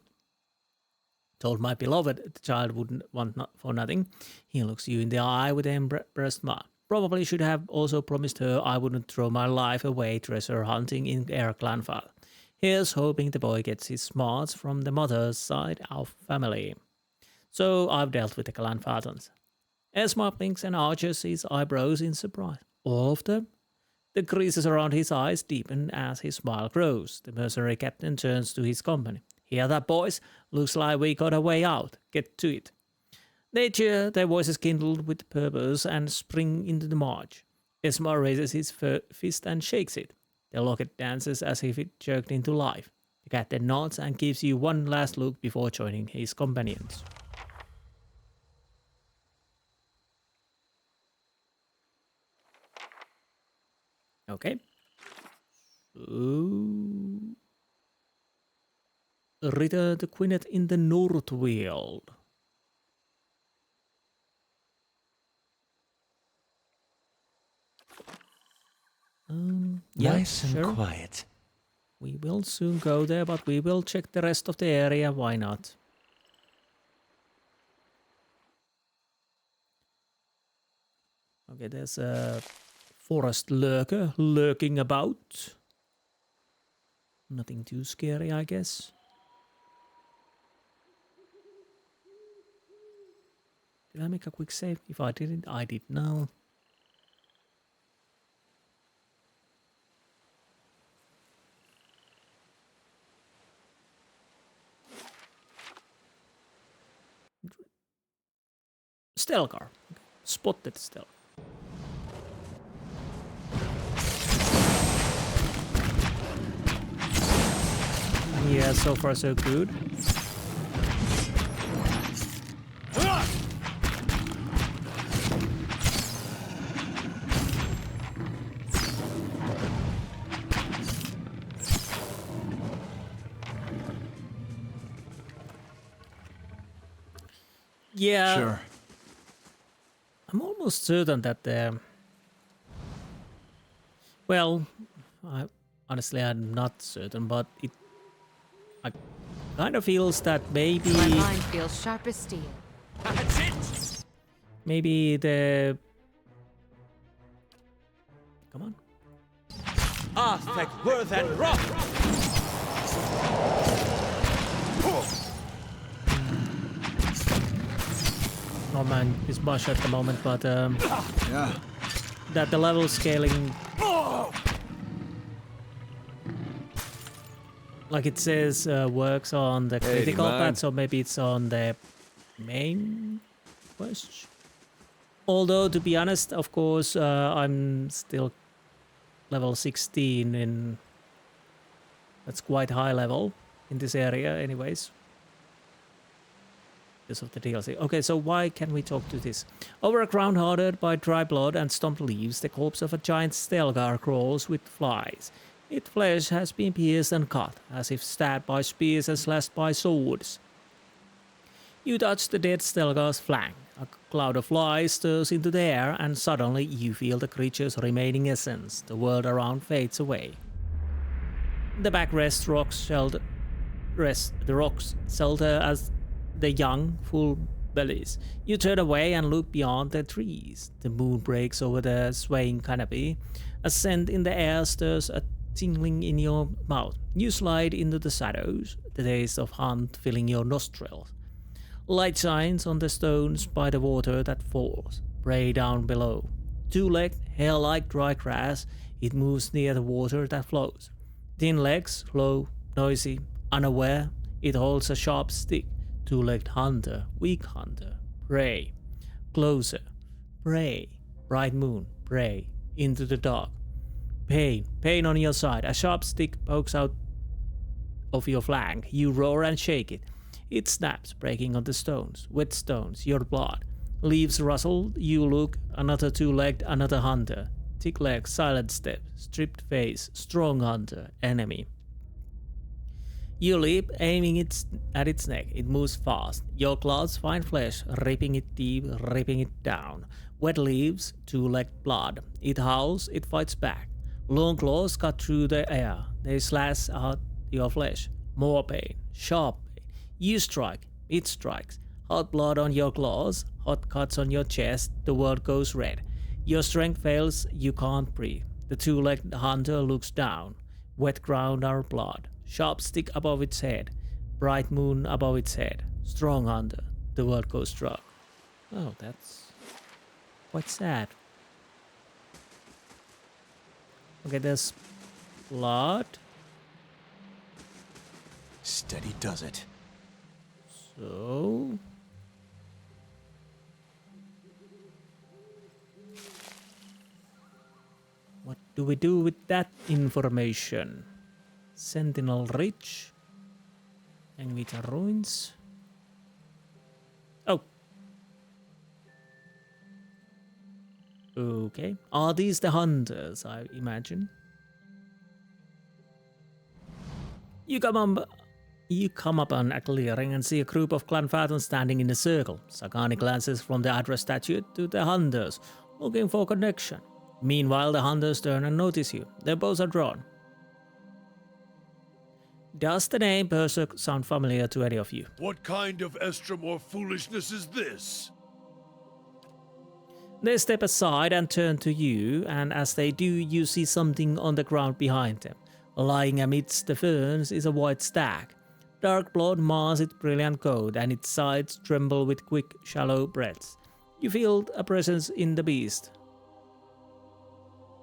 Told my beloved the child wouldn't want for nothing. He looks you in the eye with an embarrassed smile. Probably should have also promised her I wouldn't throw my life away treasure hunting in Air Clanfall. Here's hoping the boy gets his smarts from the mother's side of family. So I've dealt with the Clanfathans. Esma blinks and arches his eyebrows in surprise. All of them? The creases around his eyes deepen as his smile grows. The mercenary captain turns to his company. Hear that, boys? Looks like we got a way out. Get to it. They cheer, their voices kindled with purpose, and spring into the march. Esma raises his fist and shakes it. The locket dances as if it jerked into life. The captain nods and gives you one last look before joining his companions. Okay. So... Return to Quinnet in the Northweald. Yeah, Nice and sure. quiet. We will soon go there, but we will check the rest of the area. Why not? Okay, there's a forest lurker lurking about. Nothing too scary, I guess. Did I make a quick save? If I didn't, I did now. Stelgar. Okay. Spotted Stelgar. Yeah, so far so good. Yeah. Sure. I'm almost certain that well, honestly I'm not certain, but I kind of feels that maybe My mind feels sharp as steel. That's it! maybe the come on. Arthek, Worth, and Rock! Oh man, it's much at the moment, but Yeah. that the level scaling, like it says, works on the critical pad, so maybe it's on the main quest. Although, to be honest, of course, I'm still level 16 and that's quite high level in this area anyways. Because of the DLC. Okay, so why can we talk to this? Over a ground hardened by dry blood and stomped leaves, the corpse of a giant Stelgar crawls with flies. Its flesh has been pierced and cut, as if stabbed by spears and slashed by swords. You touch the dead Stelgar's flank. A cloud of flies stirs into the air, and suddenly you feel the creature's remaining essence. The world around fades away. The backrest the rocks shelter as the young, full bellies. You turn away and look beyond the trees. The moon breaks over the swaying canopy. A scent in the air stirs a tingling in your mouth. You slide into the shadows, the taste of hunt filling your nostrils. Light shines on the stones by the water that falls. Prey down below. Two-legged, hair-like dry grass, it moves near the water that flows. Thin legs, slow, noisy, unaware, it holds a sharp stick. Two-legged hunter, weak hunter, prey. Closer, prey. Bright moon, prey. Into the dark. Pain on your side. A sharp stick pokes out of your flank. You roar and shake it. It snaps, breaking on the stones. Wet stones, your blood. Leaves rustle, you look. Another two-legged, another hunter. Thick legs, silent step, stripped face, strong hunter, enemy. You leap, aiming at its neck. It moves fast. Your claws find flesh, ripping it deep, ripping it down. Wet leaves, two-legged blood. It howls, it fights back. Long claws cut through the air. They slash out your flesh. More pain, sharp pain. You strike, it strikes. Hot blood on your claws, hot cuts on your chest. The world goes red. Your strength fails, you can't breathe. The two-legged hunter looks down. Wet ground are blood. Sharp stick above its head. Bright moon above its head. Strong hunter. The world goes dark. Oh, that's quite sad. Okay, there's blood. Steady does it. So... what do we do with that information? Sentinel Ridge. Engvita Ruins. Oh. Okay. Are these the hunters, I imagine? You come upon a clearing and see a group of clan Phantoms standing in a circle. Sagani glances from the address statue to the hunters, looking for connection. Meanwhile, the hunters turn and notice you. Their bows are drawn. Does the name Persoq sound familiar to any of you? What kind of Estromorph foolishness is this? They step aside and turn to you, and as they do, you see something on the ground behind them. Lying amidst the ferns is a white stag. Dark blood mars its brilliant coat, and its sides tremble with quick, shallow breaths. You feel a presence in the beast.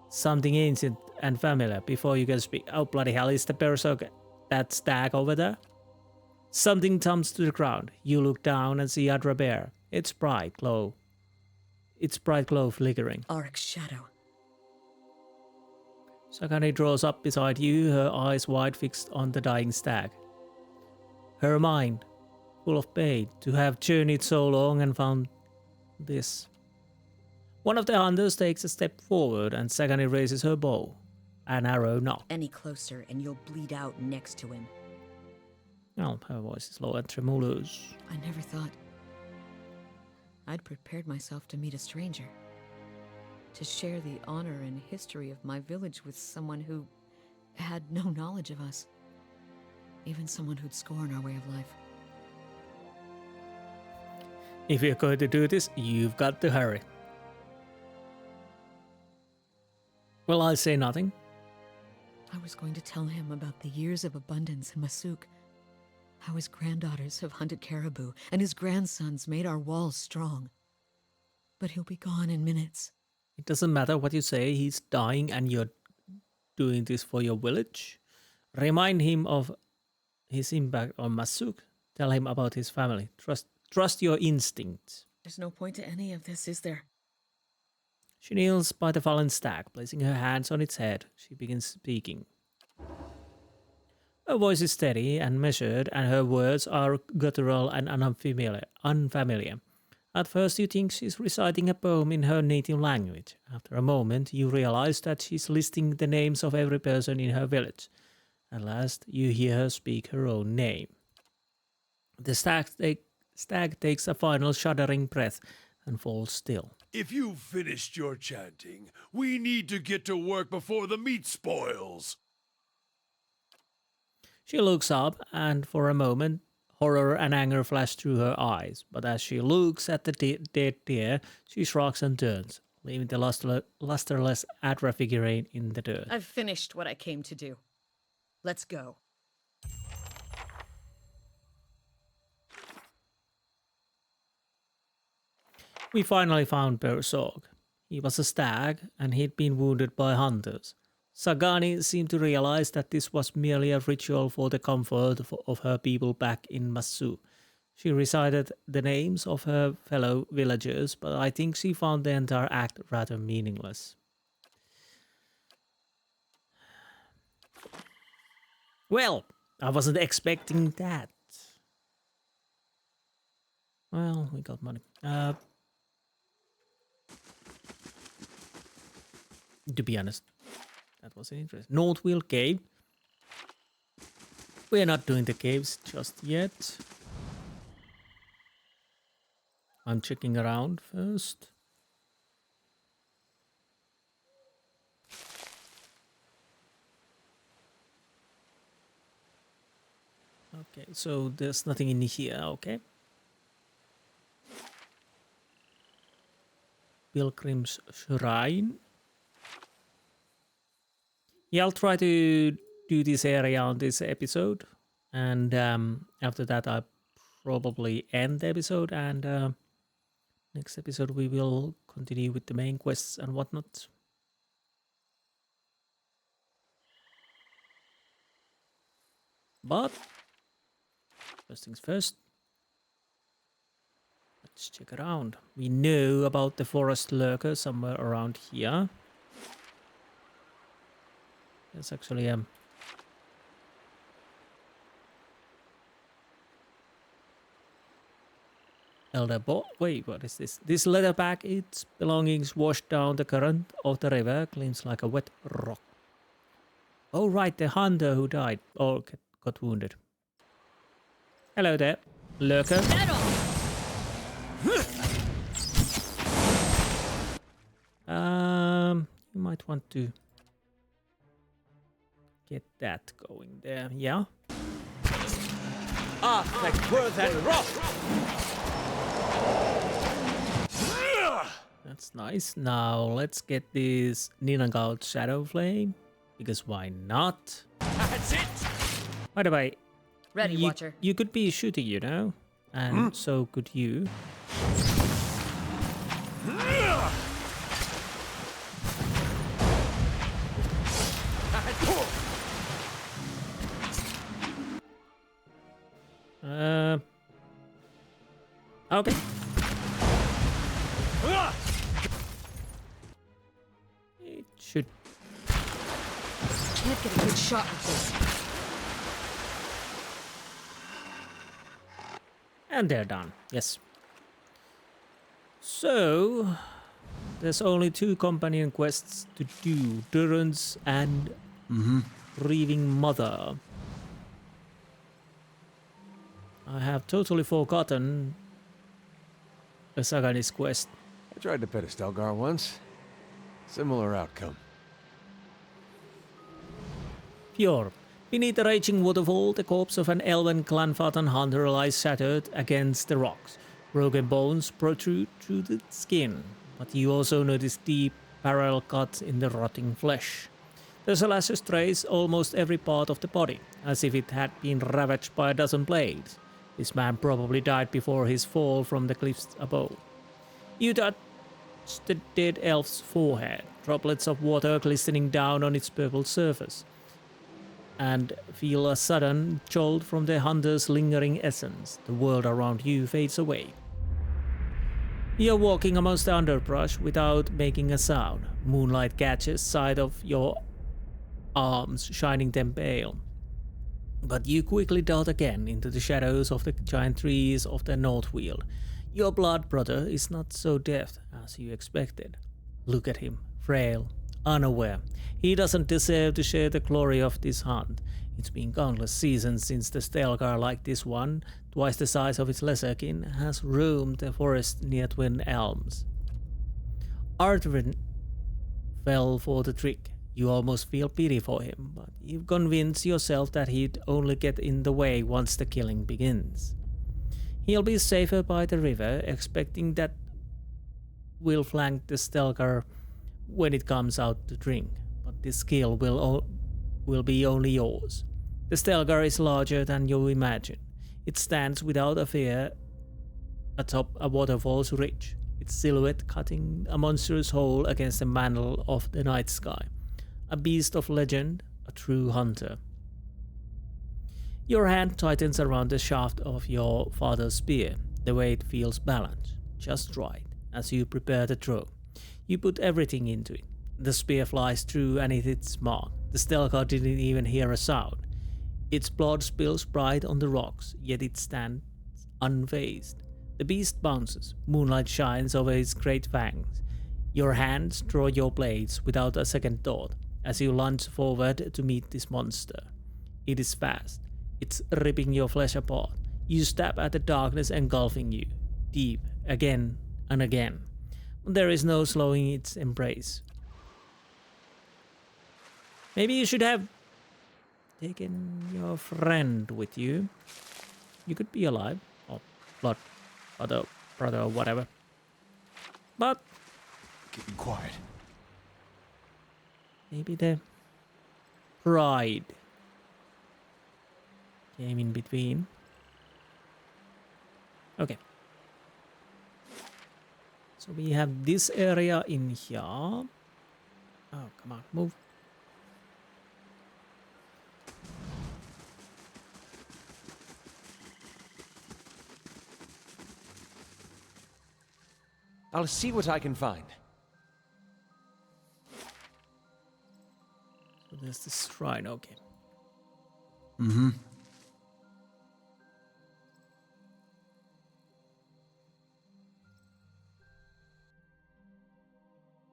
Something ancient and familiar before you can speak. Oh, bloody hell, is the Persoq that stag over there? Something thumps to the ground. You look down and see Adra Bear. Its bright glow flickering. Arc's shadow. Sagani draws up beside you, her eyes wide fixed on the dying stag. Her mind full of pain to have journeyed so long and found this. One of the hunters takes a step forward and Sagani raises her bow. An arrow knocks. Any closer and you'll bleed out next to him. Well, her voice is low and tremulous. I never thought I'd prepared myself to meet a stranger. To share the honor and history of my village with someone who had no knowledge of us. Even someone who'd scorn our way of life. If you're going to do this, you've got to hurry. Well, I'll say nothing. I was going to tell him about the years of abundance in Persoq. How his granddaughters have hunted caribou, and his grandsons made our walls strong. But he'll be gone in minutes. It doesn't matter what you say, he's dying and you're doing this for your village. Remind him of his impact on Persoq. Tell him about his family. Trust your instincts. There's no point to any of this, is there? She kneels by the fallen stag, placing her hands on its head. She begins speaking. Her voice is steady and measured, and her words are guttural and unfamiliar. At first you think she's reciting a poem in her native language. After a moment you realize that she's listing the names of every person in her village. At last you hear her speak her own name. The stag takes a final shuddering breath and falls still. If you've finished your chanting, we need to get to work before the meat spoils. She looks up, and for a moment, horror and anger flash through her eyes. But as she looks at the dead deer, she shrugs and turns, leaving the lusterless Adra figurine in the dirt. I've finished what I came to do. Let's go. We finally found Persoq. He was a stag, and he'd been wounded by hunters. Sagani seemed to realize that this was merely a ritual for the comfort of her people back in Persoq. She recited the names of her fellow villagers, but I think she found the entire act rather meaningless. Well, I wasn't expecting that. Well, we got money. To be honest, that was interesting. Northweald cave. We're not doing the caves just yet. I'm checking around first. Okay, so there's nothing in here, okay. Pilgrim's Shrine. Yeah, I'll try to do this area on this episode. And after that, I'll probably end the episode. And next episode, we will continue with the main quests and whatnot. But first things first. Let's check around. We know about the forest lurker somewhere around here. There's actually Elder Bo. Wait, what is this? This leather bag, its belongings washed down the current of the river, cleans like a wet rock. Oh, right, the hunter who died or got wounded. Hello there, lurker. You might want to get that going there. Yeah. Affect worth and wrath. That's nice. Now let's get this Ninagaut Shadow Flame, because why not? That's it. By the way, Ready, Watcher. You could be shooting, you know, and so could you. Okay. It should. Can't get a good shot with this. And they're done. Yes. So there's only 2 companion quests to do: Durance and Grieving Mother. I have totally forgotten the Saganist quest. I tried to pet a Stelgar once. Similar outcome. Fjord. Beneath the raging waterfall, the corpse of an elven clan-foughten hunter lies shattered against the rocks. Broken bones protrude through the skin, but you also notice deep parallel cuts in the rotting flesh. The slashes trace almost every part of the body, as if it had been ravaged by a dozen blades. This man probably died before his fall from the cliffs above. You touch the dead elf's forehead, droplets of water glistening down on its purple surface, and feel a sudden jolt from the hunter's lingering essence. The world around you fades away. You're walking amongst the underbrush without making a sound. Moonlight catches sight of your arms, shining them pale. But you quickly dart again into the shadows of the giant trees of the Northweald. Your blood brother is not so deaf as you expected. Look at him, frail, unaware. He doesn't deserve to share the glory of this hunt. It's been countless seasons since the Stelgar like this one, twice the size of its lesserkin, has roamed the forest near Twin Elms. Arthur fell for the trick. You almost feel pity for him, but you convince yourself that he'd only get in the way once the killing begins. He'll be safer by the river, expecting that we'll flank the Stelgar when it comes out to drink, but this kill will be only yours. The Stelgar is larger than you imagine. It stands without a fear atop a waterfall's ridge, its silhouette cutting a monstrous hole against the mantle of the night sky. A beast of legend, a true hunter. Your hand tightens around the shaft of your father's spear. The weight feels balanced, just right, as you prepare the throw. You put everything into it. The spear flies through and it hits mark. The Stelgar didn't even hear a sound. Its blood spills bright on the rocks, yet it stands unfazed. The beast bounces. Moonlight shines over its great fangs. Your hands draw your blades without a second thought as you lunge forward to meet this monster. It is fast. It's ripping your flesh apart. You stab at the darkness engulfing you, deep, again and again. There is no slowing its embrace. Maybe you should have taken your friend with you. You could be alive, or blood, brother, or whatever. But Getting quiet. Maybe the pride came in between. Okay. So we have this area in here. Oh, come on, move. I'll see what I can find. So there's the shrine, okay. Mm-hmm.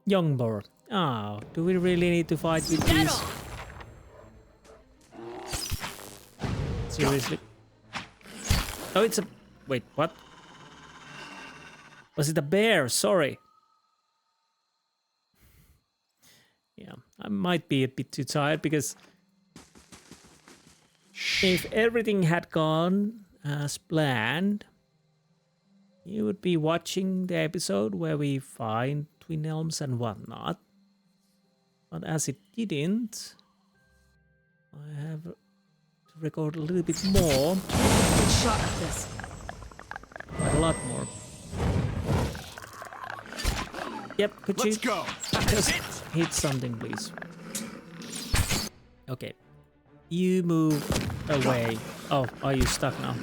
Young boar. Oh, do we really need to fight with these? Seriously? Oh, it's a... Wait, what? Was it a bear? Sorry. Yeah, I might be a bit too tired because if everything had gone as planned, you would be watching the episode where we find Twin Elms and whatnot. But as it didn't, I have to record a little bit more. Good shot at this. Quite a lot more. Yep, could you Let's go. just hit something, please? Okay. You move away. Oh, are you stuck now?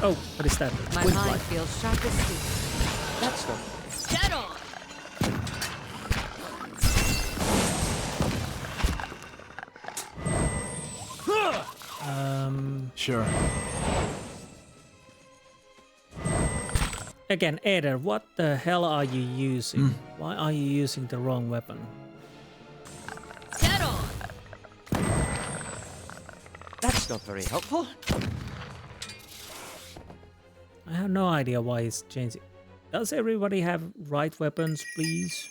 Oh, what is that? My Wind mind light. feels sharp as steel. That's not... Dead on! Sure. Again, Eder, what the hell are you using? Why are you using the wrong weapon? Dead on! That's not very helpful. I have no idea why it's changing. Does everybody have right weapons, please?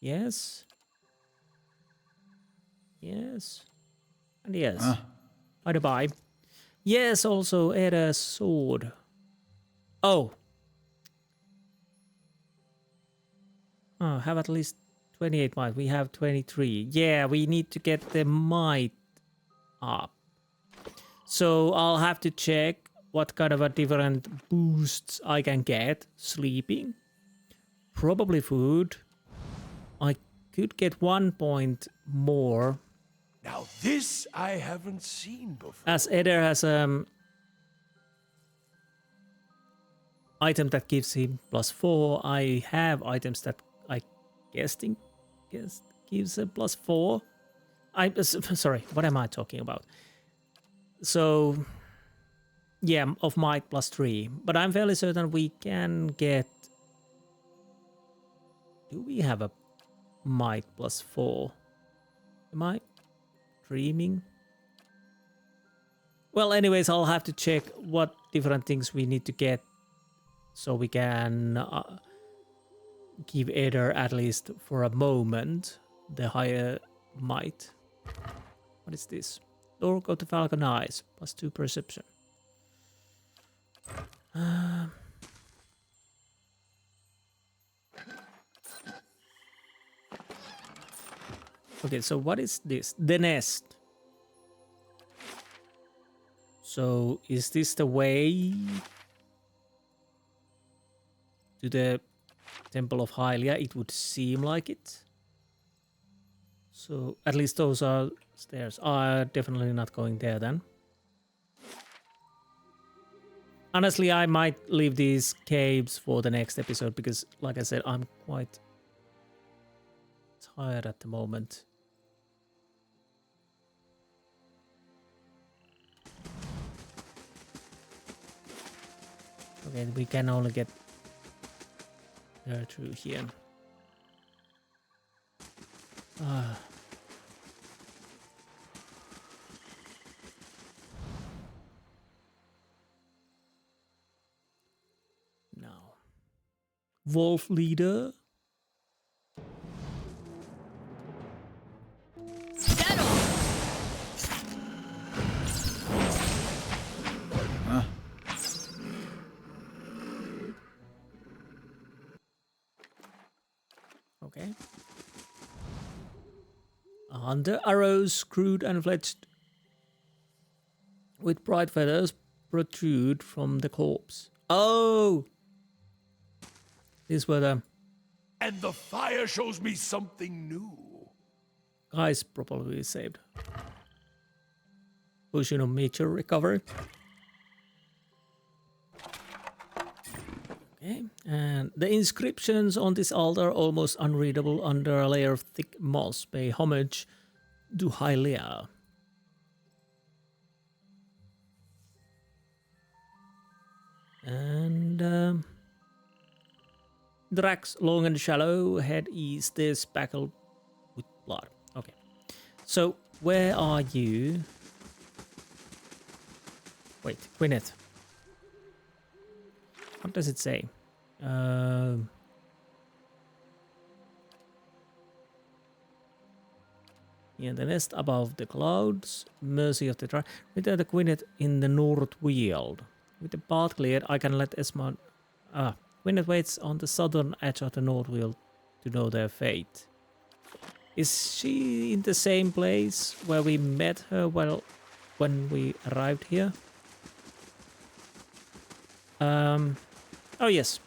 Yes. Yes. And yes. By the by. Yes, also Eder's sword. Oh. Oh, have at least 28 might. We have 23. Yeah, we need to get the might up. So I'll have to check what kind of a different boosts I can get. Sleeping. Probably food. I could get 1 point more. Now this I haven't seen before. As Eder has item that gives him +4, I have items that I guess gives a +4. Sorry, what am I talking about? So yeah, of might +3, but I'm fairly certain we can get. Do we have a might +4? Am I dreaming? Well, anyways, I'll have to check what different things we need to get so we can give Eder, at least for a moment, the higher might. What is this? Door go to Falcon Eyes, +2 perception. Okay, so what is this? The nest. So is this the way to the Temple of Hylia? It would seem like it. So at least those are stairs. Definitely not going there then. Honestly, I might leave these caves for the next episode because, like I said, I'm quite tired at the moment. Okay, we can only get there through here. Now, Wolf Leader. Okay. A hunter, arrows, crude and fledged with bright feathers protrude from the corpse. Oh! These were the And the fire shows me something new. guys probably saved. Potion of nature recovered. Okay, and the inscriptions on this altar are almost unreadable under a layer of thick moss. Pay homage to Hylia. And tracks long and shallow, head east, is speckled with blood. Okay, so where are you? Wait, Gwyneth. What does it say? Yeah, the nest above the clouds, mercy of the tribe. Return the Gwyneth in the Northweald. With the path cleared, I can let Esmond. Gwyneth waits on the southern edge of the Northweald to know their fate. Is she in the same place where we met her when we arrived here? Oh yes,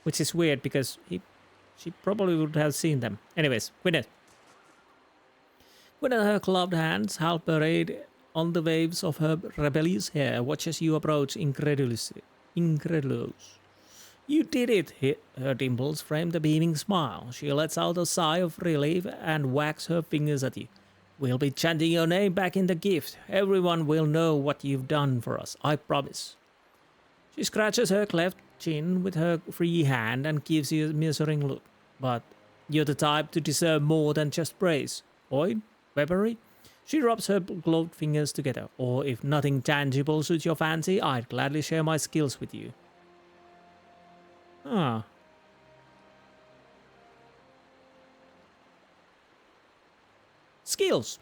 which is weird because she probably would have seen them. Anyways, Gwyneth. Gwyneth, her gloved hands half buried on the waves of her rebellious hair, watches you approach incredulous. You did it, her dimples framed a beaming smile. She lets out a sigh of relief and wags her fingers at you. We'll be chanting your name back in the gift. Everyone will know what you've done for us, I promise. She scratches her cleft chin with her free hand and gives you a measuring look. But you're the type to deserve more than just praise. Oid? Weaponry? She rubs her gloved fingers together. Or if nothing tangible suits your fancy, I'd gladly share my skills with you. Ah. Skills.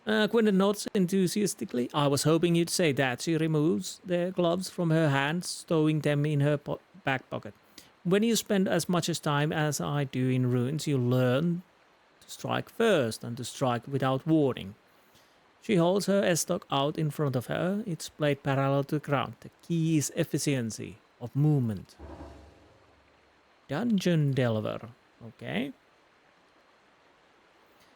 Gwyneth nods enthusiastically. I was hoping you'd say that. She removes the gloves from her hands, stowing them in her back pocket. When you spend as much time as I do in ruins, you learn to strike first and to strike without warning. She holds her estoc out in front of her, its blade parallel to the ground. The key is efficiency of movement. Dungeon Delver. Okay.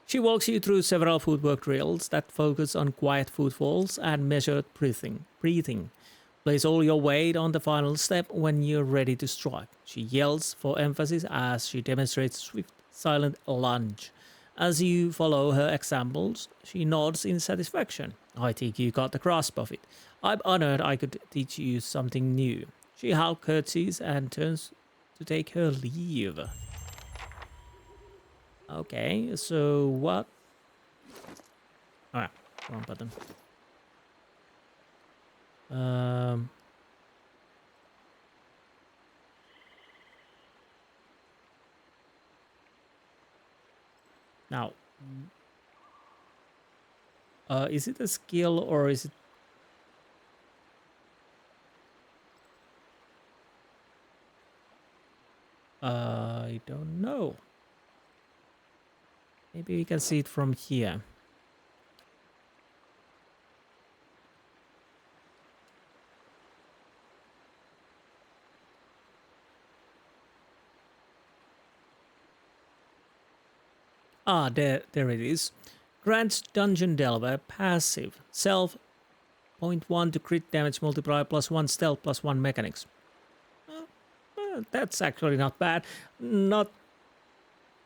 She walks you through several footwork drills that focus on quiet footfalls and measured breathing. Place all your weight on the final step when you're ready to strike. She yells for emphasis as she demonstrates swift, silent lunge. As you follow her examples, she nods in satisfaction. I think you got the grasp of it. I'm honored I could teach you something new. She half curtsies and turns to take her leave. Okay, so what? Ah, wrong button. Now, is it a skill or is it? I don't know. Maybe we can see it from here. Ah, there it is. Grants Dungeon Delver passive. Self 0.1 to crit damage multiplier +1 stealth +1 mechanics. That's actually not bad. Not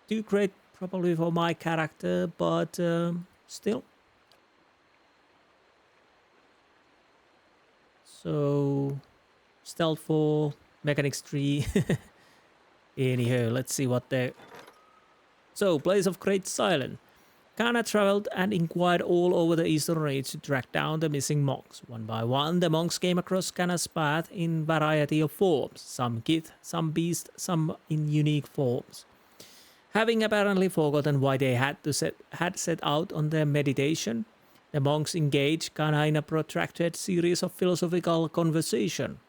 too great probably for my character, but still. So, stealth 4, mechanics 3. Anyhow, let's see what they... So, Place of Great Silence. Kana traveled and inquired all over the eastern reach to track down the missing monks. One by one, the monks came across Kana's path in variety of forms. Some kith, some beast, some in unique forms. Having apparently forgotten why they had set out on their meditation, the monks engaged Kana in a protracted series of philosophical conversation.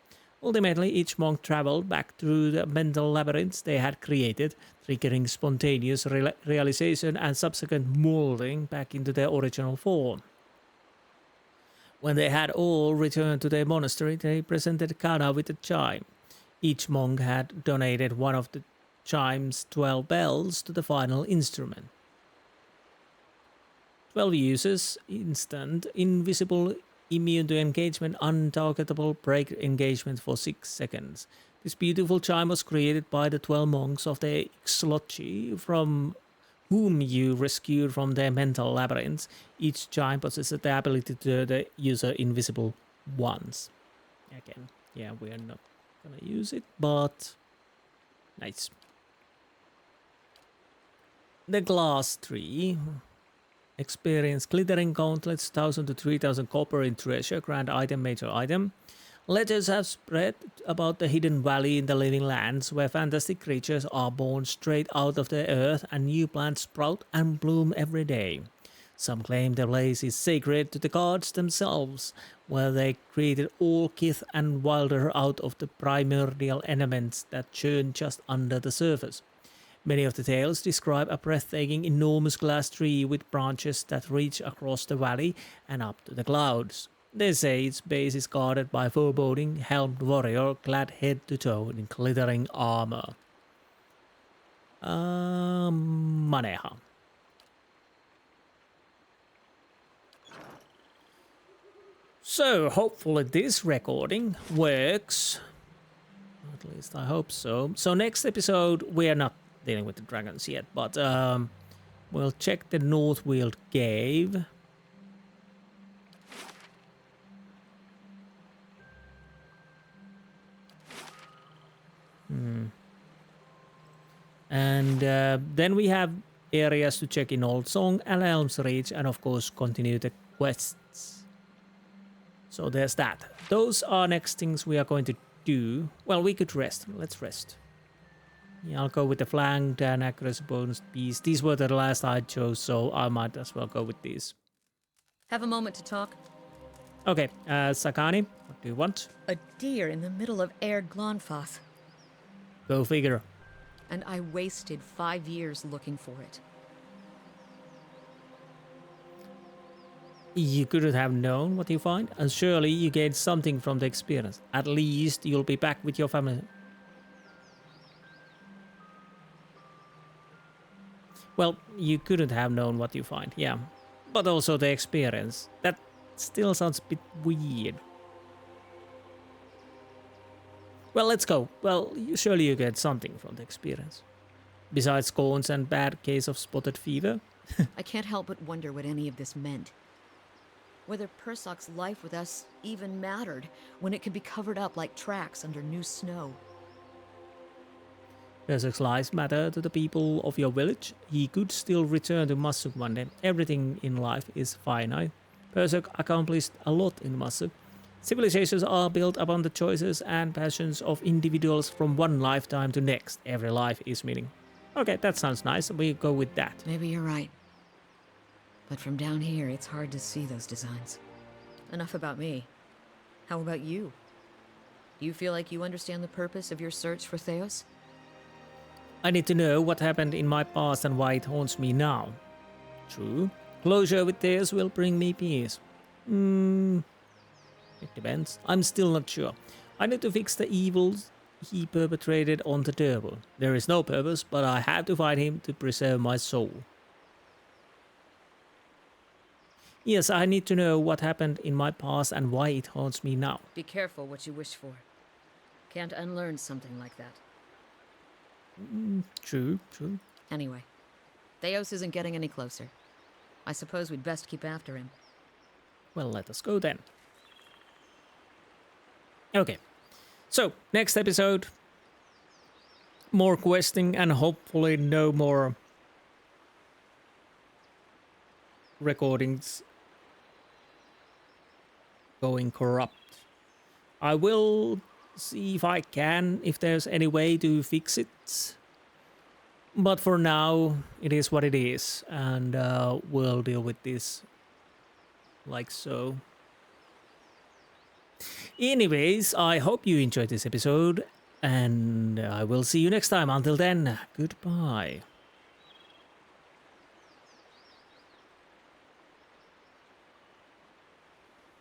Ultimately, each monk traveled back through the mental labyrinths they had created, triggering spontaneous realization and subsequent molding back into their original form. When they had all returned to their monastery, they presented Kana with a chime. Each monk had donated one of the chime's 12 bells to the final instrument. 12 uses, instant, invisible, immune to engagement, untargetable, break engagement for 6 seconds. This beautiful chime was created by the 12 monks of the Ixlochi, from whom you rescued from their mental labyrinths. Each chime possesses the ability to turn the user invisible once. Again, yeah, we are not gonna use it, but nice. The glass tree. Experience glittering gauntlets, 1,000 to 3,000 copper in treasure, grand item, major item. Letters have spread about the hidden valley in the living lands where fantastic creatures are born straight out of the earth and new plants sprout and bloom every day. Some claim the place is sacred to the gods themselves, where they created all kith and wilder out of the primordial elements that churn just under the surface. Many of the tales describe a breathtaking, enormous glass tree with branches that reach across the valley and up to the clouds. They say its base is guarded by a foreboding, helmed warrior clad head to toe in glittering armor. Maneha. So, hopefully this recording works. At least I hope so. So next episode, we are not dealing with the dragons yet, but we'll check the Northweald cave. And then we have areas to check in Old Song and Elm's Reach, and of course continue the quests. So there's that. Those are next things we are going to do. Well, we could rest. Let's rest. Yeah, I'll go with the flanked and accuracy bonus piece. These were the last I chose, so I might as well go with these. Have a moment to talk. Okay, Sakani, what do you want? A deer in the middle of Air Glonfoth. Go figure. And I wasted 5 years looking for it. You couldn't have known what you find, and surely you gained something from the experience. At least you'll be back with your family. Well, you couldn't have known what you find, yeah. But also the experience. That still sounds a bit weird. Well, let's go. Well, surely you get something from the experience. Besides scorns and bad case of spotted fever. I can't help but wonder what any of this meant. Whether Persoq's life with us even mattered when it could be covered up like tracks under new snow. Persoq's lives matter to the people of your village. He could still return to Masuk one day. Everything in life is finite. Persoq accomplished a lot in Masuk. Civilizations are built upon the choices and passions of individuals from one lifetime to next. Every life is meaning. Okay, that sounds nice. We go with that. Maybe you're right. But from down here, it's hard to see those designs. Enough about me. How about you? Do you feel like you understand the purpose of your search for Theos? I need to know what happened in my past and why it haunts me now. True. Closure with Theos will bring me peace. It depends. I'm still not sure. I need to fix the evils he perpetrated on the turbo. There is no purpose, but I have to fight him to preserve my soul. Yes, I need to know what happened in my past and why it haunts me now. Be careful what you wish for. Can't unlearn something like that. True. Anyway, Theos isn't getting any closer. I suppose we'd best keep after him. Well, let us go then. Okay, so next episode, more questing and hopefully no more recordings going corrupt. I will see if there's any way to fix it. But for now, it is what it is, and we'll deal with this like so. Anyways, I hope you enjoyed this episode, and I will see you next time. Until then, goodbye.